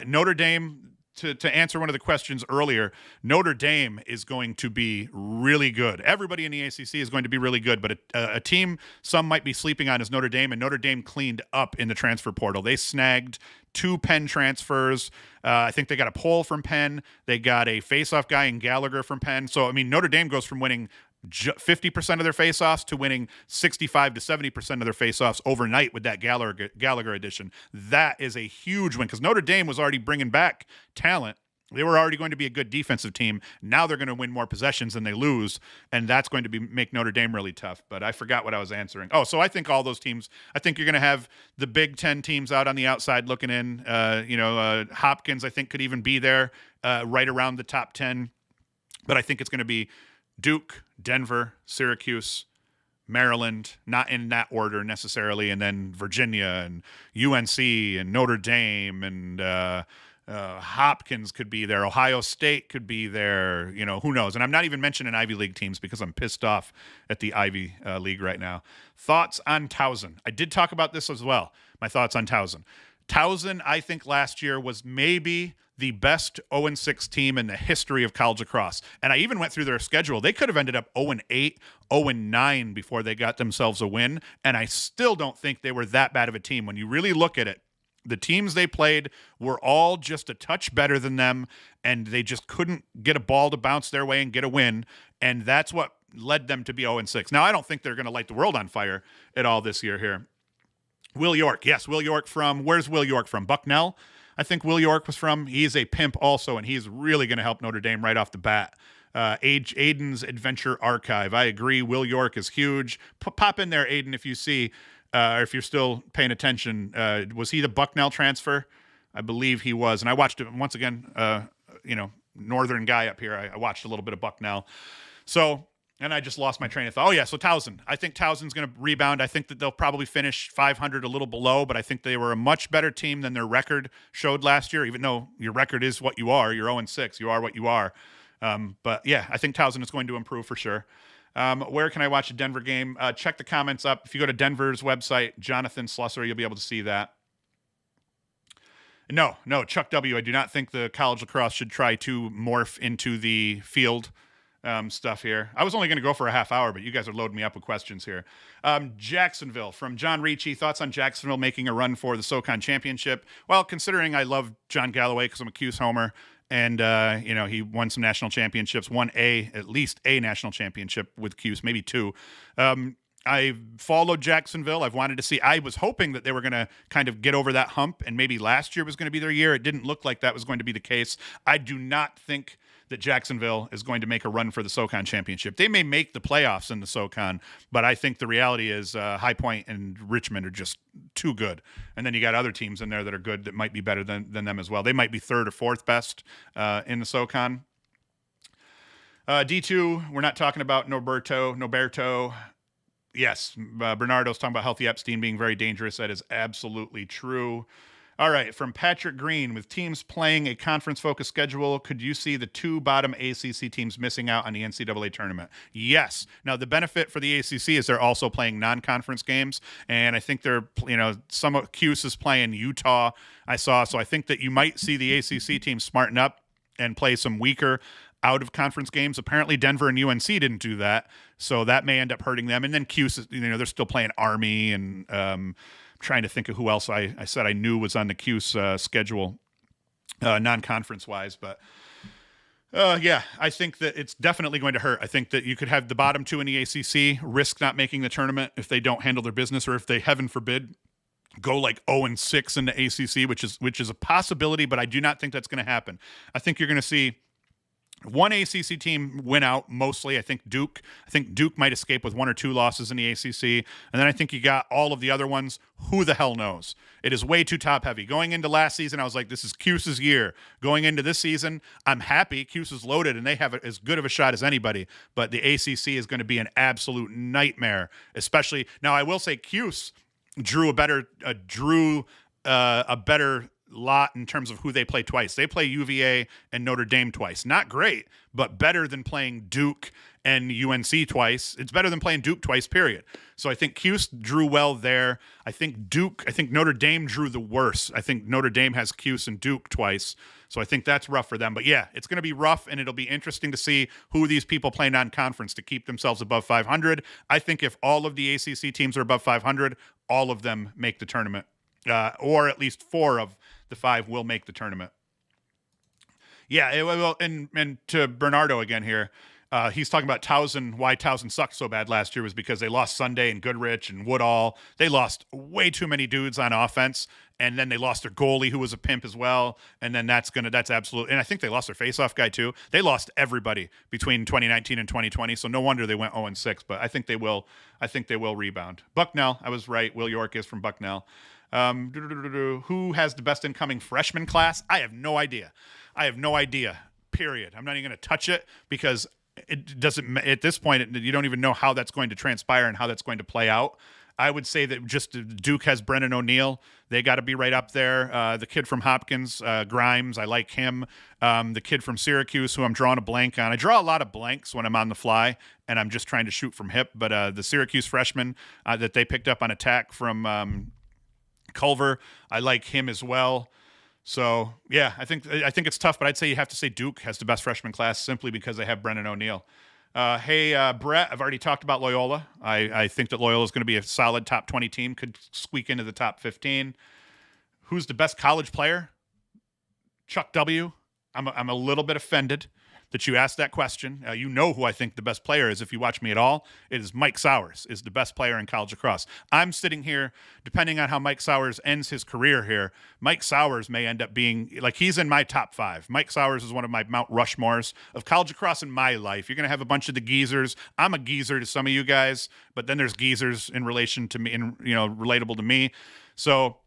Notre Dame, to answer one of the questions earlier, Notre Dame is going to be really good. Everybody in the ACC is going to be really good, but a team some might be sleeping on is Notre Dame, and Notre Dame cleaned up in the transfer portal. They snagged 2 Penn transfers. I think they got a Pole from Penn. They got a face-off guy in Gallagher from Penn. So, I mean, Notre Dame goes from winning 50% of their faceoffs to winning 65 to 70% of their faceoffs overnight with that Gallagher addition. That is a huge win because Notre Dame was already bringing back talent. They were already going to be a good defensive team. Now they're going to win more possessions than they lose, and that's going to make Notre Dame really tough. But I forgot what I was answering. Oh, so I think all those teams, I think you're going to have the Big Ten teams out on the outside looking in. Hopkins, I think, could even be there right around the top 10. But I think it's going to be Duke, Denver, Syracuse, Maryland, not in that order necessarily, and then Virginia and UNC and Notre Dame and Hopkins could be there. Ohio State could be there. Who knows? And I'm not even mentioning Ivy League teams because I'm pissed off at the Ivy League right now. Thoughts on Towson? I did talk about this as well. My thoughts on Towson. Towson, I think last year was maybe the best 0-6 team in the history of college lacrosse. And I even went through their schedule. They could have ended up 0-8, 0-9 before they got themselves a win. And I still don't think they were that bad of a team. When you really look at it, the teams they played were all just a touch better than them, and they just couldn't get a ball to bounce their way and get a win. And that's what led them to be 0-6. Now, I don't think they're going to light the world on fire at all this year here. Will York. Yes, Will York from, where's Will York from? Bucknell? I think Will York was from. He's a pimp also, and he's really going to help Notre Dame right off the bat. Aiden's Adventure Archive. I agree. Will York is huge. Pop in there, Aiden, if you see, or if you're still paying attention. Was he the Bucknell transfer? I believe he was. And I watched it once again, northern guy up here. I watched a little bit of Bucknell. So, and I just lost my train of thought. Oh, yeah, so Towson. I think Towson's going to rebound. I think that they'll probably finish 500, a little below, but I think they were a much better team than their record showed last year, even though your record is what you are. You're 0-6. You are what you are. But, yeah, I think Towson is going to improve for sure. Where can I watch a Denver game? Check the comments up. If you go to Denver's website, Jonathan Slusser, you'll be able to see that. No, Chuck W., I do not think the college lacrosse should try to morph into the field stuff here. I was only going to go for a half hour, but you guys are loading me up with questions here. Jacksonville from John Ricci. Thoughts on Jacksonville making a run for the SoCon Championship? Well, considering I love John Galloway because I'm a Cuse homer, and he won some national championships, won at least a national championship with Cuse, maybe 2. I followed Jacksonville. I've wanted to see. I was hoping that they were going to kind of get over that hump, and maybe last year was going to be their year. It didn't look like that was going to be the case. I do not think that Jacksonville is going to make a run for the SoCon Championship. They may make the playoffs in the SoCon, but I think the reality is High Point and Richmond are just too good. And then you got other teams in there that are good that might be better than them as well. They might be 3rd or 4th best in the SoCon. D2, we're not talking about Noberto. Yes, Bernardo's talking about Healthy Epstein being very dangerous. That is absolutely true. All right, from Patrick Green, with teams playing a conference-focused schedule, could you see the two bottom ACC teams missing out on the NCAA tournament? Yes. Now, the benefit for the ACC is they're also playing non-conference games, and I think they're, some of Cuse is playing Utah, I saw, so I think that you might see the ACC team smarten up and play some weaker out-of-conference games. Apparently, Denver and UNC didn't do that, so that may end up hurting them. And then Cuse, they're still playing Army and trying to think of who else I said I knew was on the Cuse schedule, non-conference wise. But yeah, I think that it's definitely going to hurt. I think that you could have the bottom two in the ACC risk not making the tournament if they don't handle their business, or if they, heaven forbid, go like 0-6 in the ACC, which is a possibility, but I do not think that's going to happen. I think you're going to see one ACC team win out mostly. I think Duke might escape with 1 or 2 losses in the ACC. And then I think you got all of the other ones. Who the hell knows? It is way too top heavy. Going into last season, I was like, this is Cuse's year. Going into this season, I'm happy. Cuse is loaded and they have as good of a shot as anybody. But the ACC is going to be an absolute nightmare, especially now. I will say Cuse drew a better lot in terms of who they play twice. They play UVA and Notre Dame twice. Not great, but better than playing Duke and UNC twice. It's better than playing Duke twice, period. So I think Cuse drew well there. I think Notre Dame drew the worst. I think Notre Dame has Cuse and Duke twice. So I think that's rough for them. But yeah, it's going to be rough, and it'll be interesting to see who these people play non-conference to keep themselves above 500. I think if all of the ACC teams are above 500, all of them make the tournament. Or at least 4 of the 5 will make the tournament. Yeah, it will. And to Bernardo again here, he's talking about Towson. Why Towson sucked so bad last year was because they lost Sunday and Goodrich and Woodall. They lost way too many dudes on offense, and then they lost their goalie, who was a pimp as well. And then that's absolute. And I think they lost their faceoff guy too. They lost everybody between 2019 and 2020. So no wonder they went 0-6. But I think they will. I think they will rebound. Bucknell, I was right. Will York is from Bucknell. Who has the best incoming freshman class? I have no idea. Period. I'm not even going to touch it because it doesn't, at this point, you don't even know how that's going to transpire and how that's going to play out. I would say that just Duke has Brennan O'Neill. They got to be right up there. The kid from Hopkins, Grimes, I like him. The kid from Syracuse, who I'm drawing a blank on. I draw a lot of blanks when I'm on the fly, and I'm just trying to shoot from hip. But the Syracuse freshman that they picked up on attack from Culver, I like him as well. So yeah, I think it's tough, but I'd say you have to say Duke has the best freshman class simply because they have Brennan O'Neill. Hey, Brett, I've already talked about Loyola. I think that Loyola is going to be a solid top 20 team, could squeak into the top 15. Who's the best college player? Chuck W. I'm a little bit offended that you asked that question. You know who I think the best player is if you watch me at all. It is Mike Sowers is the best player in college lacrosse. I'm sitting here, depending on how Mike Sowers ends his career here, Mike Sowers may end up being, like, he's in my top 5. Mike Sowers is one of my Mount Rushmores of college lacrosse in my life. You're going to have a bunch of the geezers. I'm a geezer to some of you guys, but then there's geezers in relation to me, relatable to me. So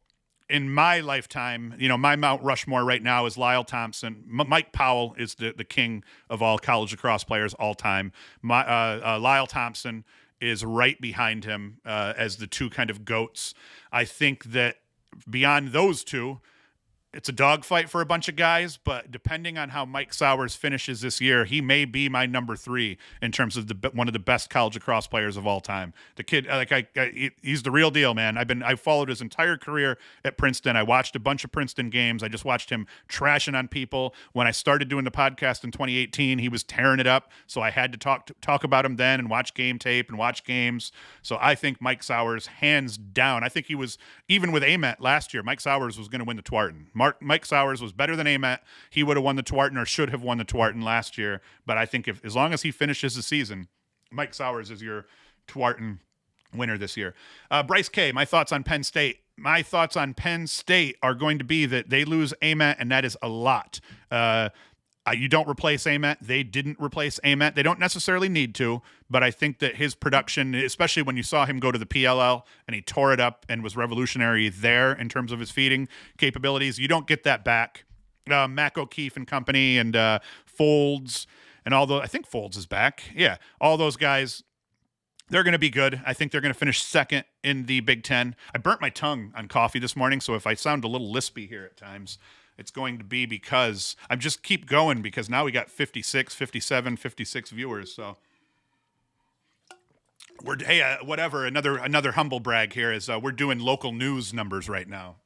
in my lifetime, my Mount Rushmore right now is Lyle Thompson. Mike Powell is the king of all college lacrosse players all time. Lyle Thompson is right behind him as the two kind of GOATs. I think that beyond those two, it's a dogfight for a bunch of guys, but depending on how Mike Sowers finishes this year, he may be my number 3 in terms of one of the best college lacrosse players of all time. The kid, he's the real deal, man. I followed his entire career at Princeton. I watched a bunch of Princeton games. I just watched him trashing on people. When I started doing the podcast in 2018, he was tearing it up. So I had to talk about him then and watch game tape and watch games. So I think Mike Sowers, hands down. I think he was, even with Ament last year, Mike Sowers was going to win the Tuarton. Mike Sowers was better than Ament. He would have won the Tuarton, or should have won the Tuarton last year. But I think as long as he finishes the season, Mike Sowers is your Tuarton winner this year. Bryce K, my thoughts on Penn State. My thoughts on Penn State are going to be that they lose Ament, and that is a lot. You don't replace Ament. They didn't replace Ament. They don't necessarily need to, but I think that his production, especially when you saw him go to the PLL and he tore it up and was revolutionary there in terms of his feeding capabilities, you don't get that back. Mac O'Keefe and company and Folds and I think Folds is back. Yeah, all those guys. They're going to be good. I think they're going to finish second in the Big Ten. I burnt my tongue on coffee this morning, so if I sound a little lispy here at times, it's going to be because I just keep going because now we got 56, 57, 56 viewers. So whatever. Another humble brag here is we're doing local news numbers right now.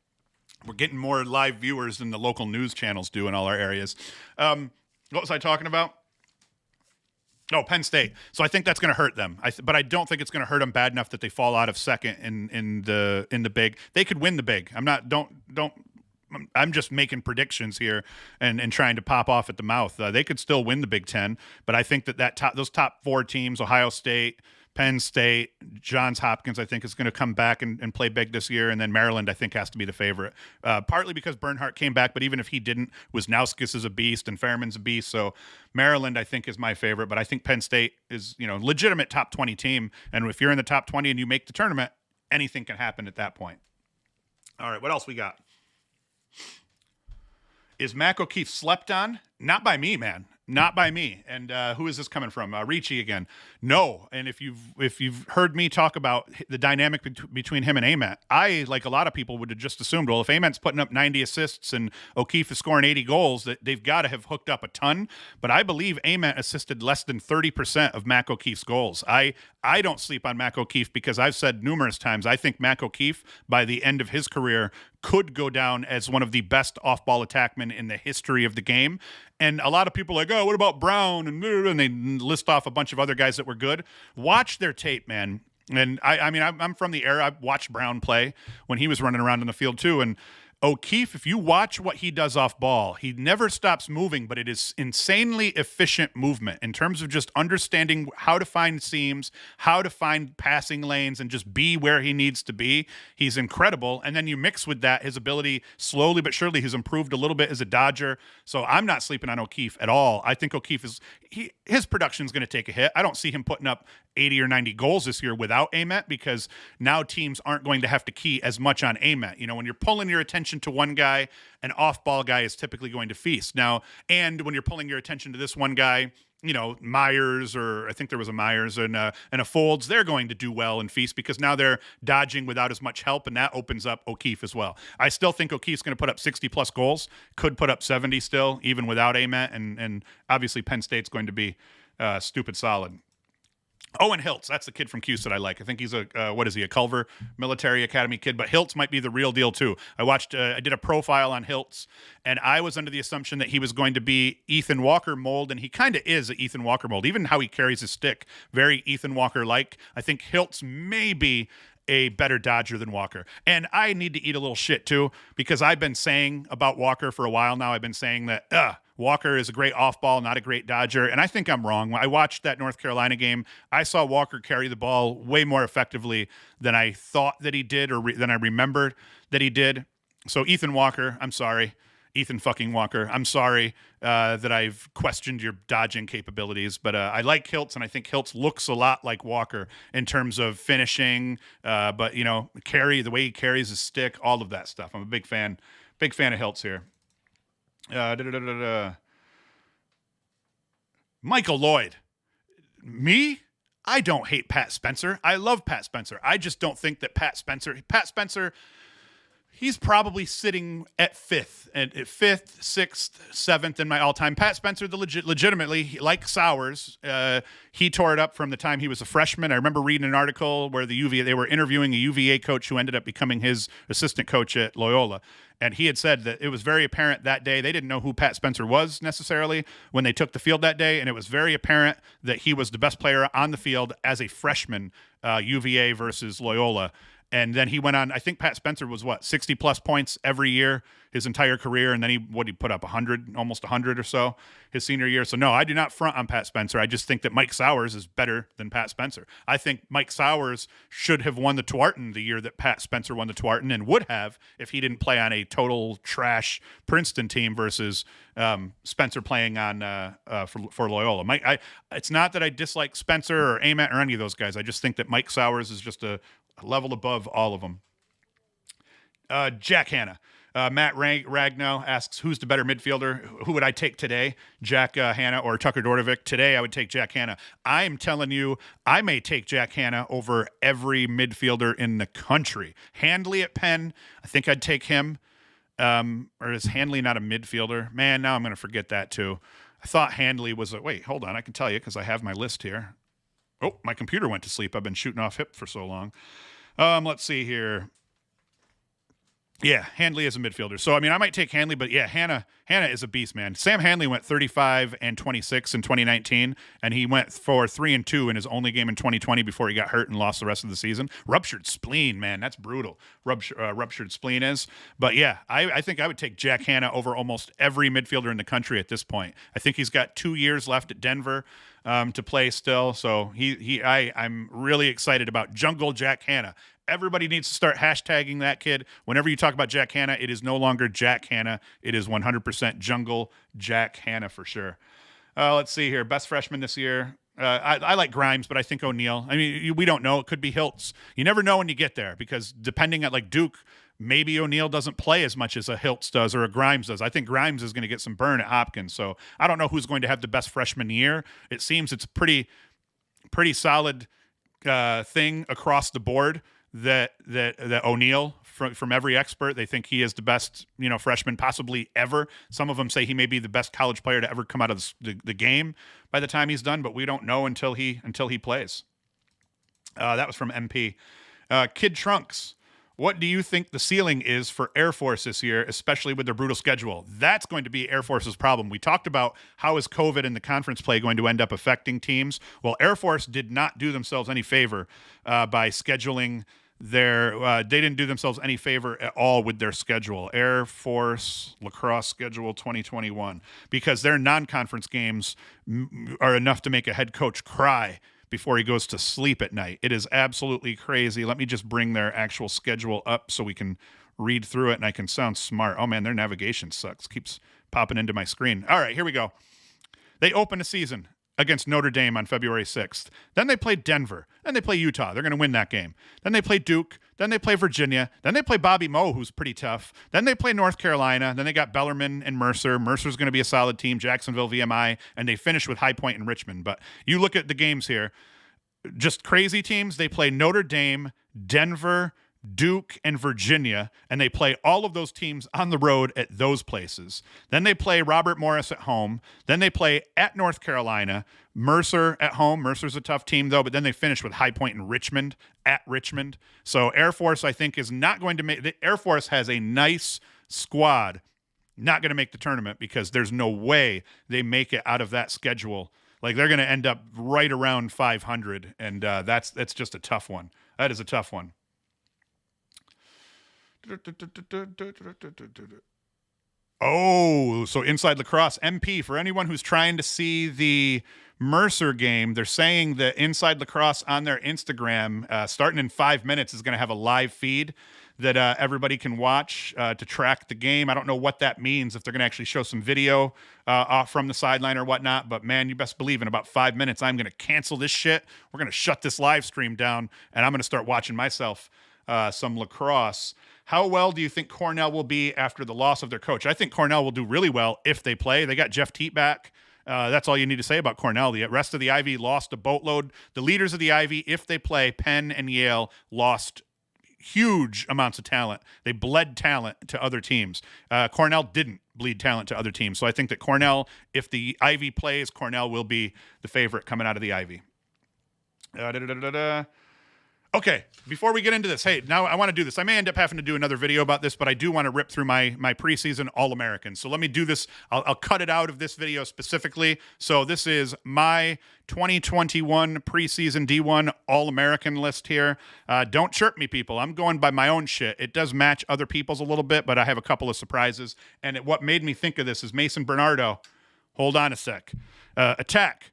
We're getting more live viewers than the local news channels do in all our areas. What was I talking about? Oh, Penn State. So I think that's going to hurt them. But I don't think it's going to hurt them bad enough that they fall out of second in the Big. They could win the Big. I'm just making predictions here and trying to pop off at the mouth. They could still win the Big Ten, but I think those top 4 teams, Ohio State, Penn State, Johns Hopkins, I think is going to come back and play big this year. And then Maryland, I think, has to be the favorite. Partly because Bernhardt came back, but even if he didn't, Wisnauskas is a beast and Fairman's a beast. So Maryland, I think, is my favorite. But I think Penn State is, legitimate top 20 team. And if you're in the top 20 and you make the tournament, anything can happen at that point. All right, what else we got? Is Mac O'Keefe slept on? Not by me, man. Not by me. And who is this coming from? Ricci again. No. And if you've heard me talk about the dynamic between him and Ament, I, like a lot of people, would have just assumed, well, if Ament's putting up 90 assists and O'Keefe is scoring 80 goals, that they've got to have hooked up a ton. But I believe Ament assisted less than 30% of Mac O'Keefe's goals. I don't sleep on Mac O'Keefe because I've said numerous times, I think Mac O'Keefe, by the end of his career, could go down as one of the best off-ball attackmen in the history of the game. And a lot of people are like, oh, what about Brown? And they list off a bunch of other guys that were good. Watch their tape, man. And I'm from the era. I watched Brown play when he was running around in the field too. And O'Keefe, if you watch what he does off ball, he never stops moving, but it is insanely efficient movement in terms of just understanding how to find seams, how to find passing lanes, and just be where he needs to be. He's incredible. And then you mix with that his ability, slowly but surely, he's improved a little bit as a Dodger. So I'm not sleeping on O'Keefe at all. I think O'Keefe his production is going to take a hit. I don't see him putting up 80 or 90 goals this year without Ament because now teams aren't going to have to key as much on Ament. When you're pulling your attention to one guy, an off-ball guy is typically going to feast. Now, and when you're pulling your attention to this one guy, Myers, or I think there was a Myers and a Folds, they're going to do well and feast because now they're dodging without as much help, and that opens up O'Keefe as well. I still think O'Keefe's going to put up 60-plus goals, could put up 70 still, even without Ament, and obviously Penn State's going to be stupid solid. Owen Hiltz, that's the kid from Cuse that I like. I think he's a Culver Military Academy kid, but Hiltz might be the real deal too. I did a profile on Hiltz, and I was under the assumption that he was going to be Ethan Walker mold, and he kind of is an Ethan Walker mold. Even how he carries his stick, very Ethan Walker-like. I think Hiltz may be a better Dodger than Walker. And I need to eat a little shit too, because I've been saying about Walker for a while now. I've been saying that, Walker is a great off-ball, not a great Dodger, and I think I'm wrong. When I watched that North Carolina game, I saw Walker carry the ball way more effectively than I thought that he did, or than I remembered that he did. So Ethan Walker, I'm sorry. Ethan fucking Walker, I'm sorry that I've questioned your dodging capabilities, but I like Hiltz, and I think Hiltz looks a lot like Walker in terms of finishing, but, the way he carries his stick, all of that stuff. I'm a big fan of Hiltz here. Michael Lloyd. Me? I don't hate Pat Spencer. I love Pat Spencer. I just don't think that Pat Spencer, he's probably sitting at fifth, sixth, seventh in my all-time. Pat Spencer, legitimately, like Sowers, he tore it up from the time he was a freshman. I remember reading an article where they were interviewing a UVA coach who ended up becoming his assistant coach at Loyola. And he had said that it was very apparent that day. They didn't know who Pat Spencer was necessarily when they took the field that day. And it was very apparent that he was the best player on the field as a freshman, UVA versus Loyola. And then he went on, I think Pat Spencer was 60-plus points every year his entire career. And then he put up 100, almost 100 or so his senior year. So no, I do not front on Pat Spencer. I just think that Mike Sowers is better than Pat Spencer. I think Mike Sowers should have won the Tuarton the year that Pat Spencer won the Tuarton, and would have if he didn't play on a total trash Princeton team versus Spencer playing on for Loyola. It's not that I dislike Spencer or Ament or any of those guys. I just think that Mike Sowers is just a level above all of them. Jack Hanna. Matt Ragnow asks, who's the better midfielder? Who would I take today? Jack Hanna or Tucker Dordevic? Today, I would take Jack Hanna. I'm telling you, I may take Jack Hanna over every midfielder in the country. Handley at Penn, I think I'd take him. Or is Handley not a midfielder? Man, now I'm going to forget that too. I thought Handley was wait, hold on. I can tell you because I have my list here. Oh, my computer went to sleep. I've been shooting off hip for so long. Let's see here. Yeah, Handley is a midfielder. So, I mean, I might take Handley, but yeah, Hanna is a beast, man. Sam Handley went 35 and 26 in 2019, and he went for 3-2 in his only game in 2020 before he got hurt and lost the rest of the season. Ruptured spleen, man. That's brutal. Ruptured spleen is. But yeah, I think I would take Jack Hanna over almost every midfielder in the country at this point. I think he's got 2 years left at Denver to play still. So I'm really excited about Jungle Jack Hanna. Everybody needs to start hashtagging that kid. Whenever you talk about Jack Hanna, it is no longer Jack Hanna. It is 100% Jungle Jack Hanna for sure. Let's see here. Best freshman this year. I like Grimes, but I think O'Neal. I mean, we don't know. It could be Hiltz. You never know when you get there because depending at like Duke, maybe O'Neal doesn't play as much as a Hiltz does or a Grimes does. I think Grimes is going to get some burn at Hopkins. So I don't know who's going to have the best freshman year. It seems it's pretty solid thing across the board. That O'Neal from every expert, they think he is the best, freshman possibly ever. Some of them say he may be the best college player to ever come out of the game by the time he's done, but we don't know until he plays. That was from MP. Kid Trunks, what do you think the ceiling is for Air Force this year, especially with their brutal schedule? That's going to be Air Force's problem. We talked about how is COVID and the conference play going to end up affecting teams. Well, Air Force did not do themselves any favor by scheduling they didn't do themselves any favor at all with their schedule. Air Force Lacrosse schedule 2021, because their non-conference games are enough to make a head coach cry before he goes to sleep at night. It is absolutely crazy. Let me just bring their actual schedule up so we can read through it and I can sound smart. Oh man, their navigation sucks. Keeps popping into my screen. All right, here we go. They open a season against Notre Dame on February 6th. Then they play Denver. Then they play Utah. They're going to win that game. Then they play Duke. Then they play Virginia. Then they play Bobby Moe, who's pretty tough. Then they play North Carolina. Then they got Bellarmine and Mercer. Mercer's going to be a solid team. Jacksonville, VMI. And they finish with High Point and Richmond. But you look at the games here, just crazy teams. They play Notre Dame, Denver, Duke, and Virginia, and they play all of those teams on the road at those places. Then they play Robert Morris at home. Then they play at North Carolina, Mercer at home. Mercer's a tough team, though, but then they finish with High Point and Richmond at Richmond. So Air Force, I think, is not going to make – the Air Force has a nice squad, not going to make the tournament because there's no way they make it out of that schedule. Like, they're going to end up right around 500, and that's just a tough one. That is a tough one. Oh, so Inside Lacrosse, MP, for anyone who's trying to see the Mercer game, they're saying that Inside Lacrosse on their Instagram, starting in 5 minutes, is going to have a live feed that everybody can watch to track the game. I don't know what that means, if they're going to actually show some video off from the sideline or whatnot, but man, you best believe in about 5 minutes, I'm going to cancel this shit. We're going to shut this live stream down, and I'm going to start watching myself some lacrosse. How well do you think Cornell will be after the loss of their coach? I think Cornell will do really well if they play. They got Jeff Teat back. That's all you need to say about Cornell. The rest of the Ivy lost a boatload. The leaders of the Ivy, if they play, Penn and Yale, lost huge amounts of talent. They bled talent to other teams. Cornell didn't bleed talent to other teams. So I think that Cornell, if the Ivy plays, Cornell will be the favorite coming out of the Ivy. Okay, before we get into this, hey, now I want to do this. I may end up having to do another video about this, but I do want to rip through my preseason All-Americans. So let me do this. I'll cut it out of this video specifically. So this is my 2021 preseason D1 All-American list here. Don't chirp me, people. I'm going by my own shit. It does match other people's a little bit, but I have a couple of surprises. And what made me think of this is Mason Bernardo. Hold on a sec. Attack.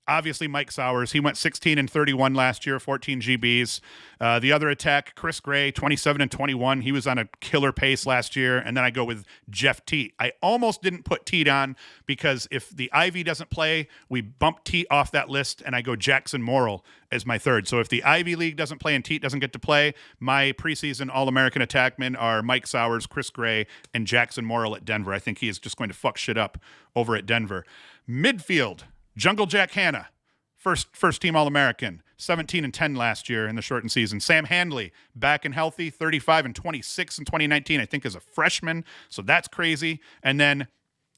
Obviously, Mike Sowers. He went 16 and 31 last year, 14 GBs. The other attack, Chris Gray, 27 and 21. He was on a killer pace last year. And then I go with Jeff Teat. I almost didn't put Teat on because if the Ivy doesn't play, we bump Teat off that list, and I go Jackson Morrill as my third. So if the Ivy League doesn't play and Teat doesn't get to play, my preseason All-American attackmen are Mike Sowers, Chris Gray, and Jackson Morrill at Denver. I think he is just going to fuck shit up over at Denver. Midfield. Jungle Jack Hanna, first team All-American, 17 and 10 last year in the shortened season. Sam Handley, back and healthy, 35 and 26 in 2019, I think as a freshman. So that's crazy. And then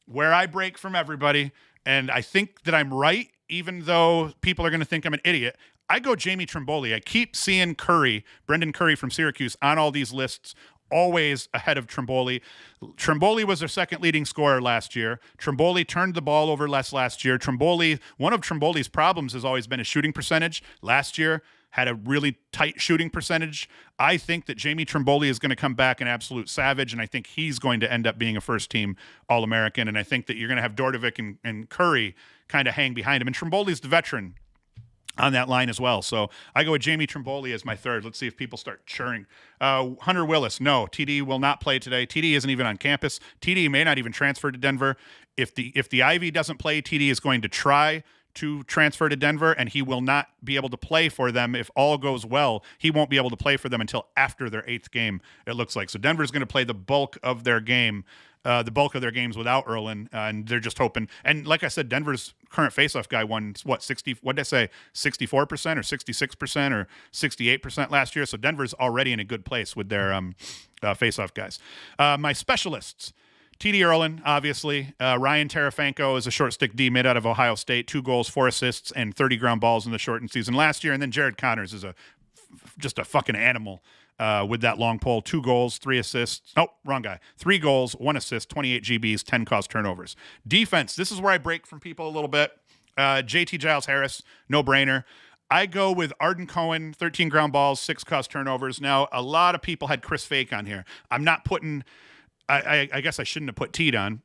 where I break from everybody, and I think that I'm right, even though people are going to think I'm an idiot, I go Jamie Trimboli. I keep seeing Brendan Curry from Syracuse on all these lists, always ahead of Trimboli. Trimboli was their second leading scorer last year. Trimboli turned the ball over less last year. One of Trimboli's problems has always been his shooting percentage. Last year, had a really tight shooting percentage. I think that Jamie Trimboli is going to come back an absolute savage, and I think he's going to end up being a first-team All-American, and I think that you're going to have Dordovic and Curry kind of hang behind him. And Trimboli's the veteran on that line as well. So I go with Jamie Trimboli as my third. Let's see if people start churning. Hunter Willis, no. TD will not play today. TD isn't even on campus. TD may not even transfer to Denver. If the Ivy doesn't play, TD is going to try to transfer to Denver, and he will not be able to play for them. If all goes well, he won't be able to play for them until after their 8th game, it looks like. So Denver's going to play the bulk of their games without Erlin, and they're just hoping. And like I said, Denver's current faceoff guy won, 64% or 66% or 68% last year. So Denver's already in a good place with their faceoff guys. My specialists. TD Erlin, obviously. Ryan Tarafanko is a short stick D mid out of Ohio State. 2 goals, 4 assists, and 30 ground balls in the shortened season last year. And then Jared Connors is just a fucking animal with that long pole. 2 goals, 3 assists. Nope, wrong guy. 3 goals, 1 assist, 28 GBs, 10 caused turnovers. Defense, this is where I break from people a little bit. JT Giles Harris, no brainer. I go with Arden Cohen, 13 ground balls, 6 caused turnovers. Now, a lot of people had Chris Fake on here. I'm not putting... I guess I shouldn't have put Teat on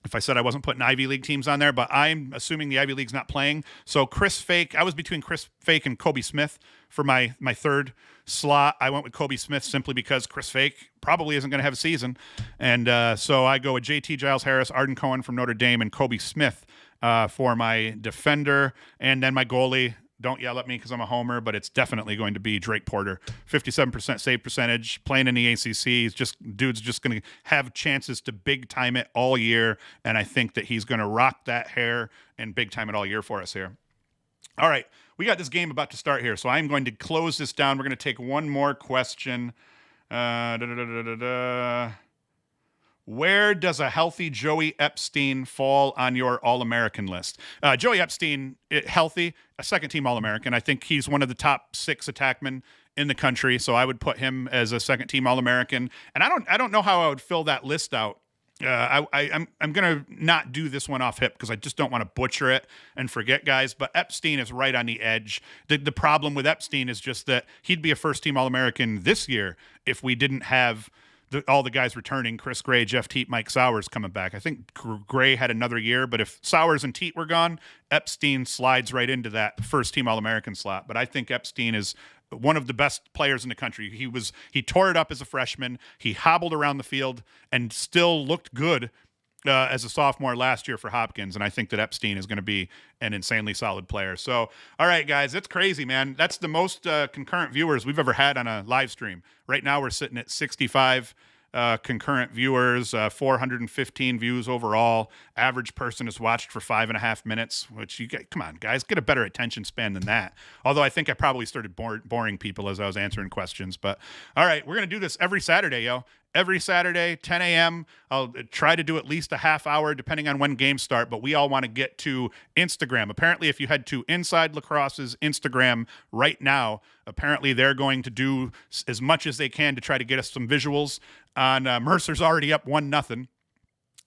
if I said I wasn't putting Ivy League teams on there, but I'm assuming the Ivy League's not playing. So Chris Fake, I was between Chris Fake and Kobe Smith for my third slot. I went with Kobe Smith simply because Chris Fake probably isn't going to have a season. And so I go with JT Giles Harris, Arden Cohen from Notre Dame, and Kobe Smith for my defender. And then my goalie, don't yell at me because I'm a homer, but it's definitely going to be Drake Porter. 57% save percentage, playing in the ACC. Dude's just going to have chances to big time it all year, and I think that he's going to rock that hair and big time it all year for us here. All right, we got this game about to start here, so I'm going to close this down. We're going to take one more question. Where does a healthy Joey Epstein fall on your All-American list? Joey Epstein, healthy, a second-team All-American. I think he's one of the top 6 attackmen in the country, so I would put him as a second-team All-American. And I don't know how I would fill that list out. I'm going to not do this one off hip because I just don't want to butcher it and forget guys, but Epstein is right on the edge. The problem with Epstein is just that he'd be a first-team All-American this year if we didn't have all the guys returning, Chris Gray, Jeff Teat, Mike Sowers coming back. I think Gray had another year, but if Sowers and Teat were gone, Epstein slides right into that first-team All-American slot. But I think Epstein is one of the best players in the country. He tore it up as a freshman. He hobbled around the field and still looked good as a sophomore last year for Hopkins, and I think that Epstein is going to be an insanely solid player. So, all right, guys, it's crazy, man. That's the most concurrent viewers we've ever had on a live stream. Right now, we're sitting at 65 concurrent viewers, 415 views overall. Average person has watched for 5.5 minutes, which come on, guys, get a better attention span than that. Although I think I probably started boring people as I was answering questions. But, all right, we're going to do this every Saturday, yo. Every Saturday, 10 a.m. I'll try to do at least a half hour, depending on when games start, but we all want to get to Instagram. Apparently, if you head to Inside Lacrosse's Instagram right now, apparently they're going to do as much as they can to try to get us some visuals on Mercer's already up 1-0.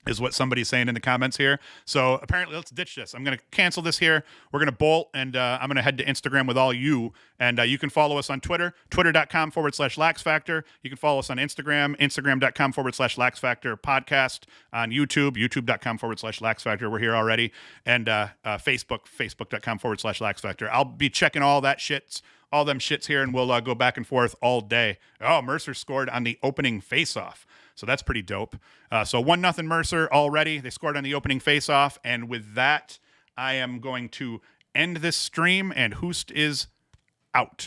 is what somebody's saying in the comments here. So apparently, let's ditch this. I'm going to cancel this here. We're going to bolt, and I'm going to head to Instagram with all you. And you can follow us on Twitter, twitter.com/LaxFactor. You can follow us on Instagram, instagram.com/LaxFactor podcast. On YouTube, youtube.com/LaxFactor. We're here already. And Facebook, facebook.com/LaxFactor. I'll be checking all them shits here, and we'll go back and forth all day. Oh, Mercer scored on the opening faceoff. So that's pretty dope. So 1-0 Mercer already. They scored on the opening faceoff. And with that, I am going to end this stream, and Hoost is out.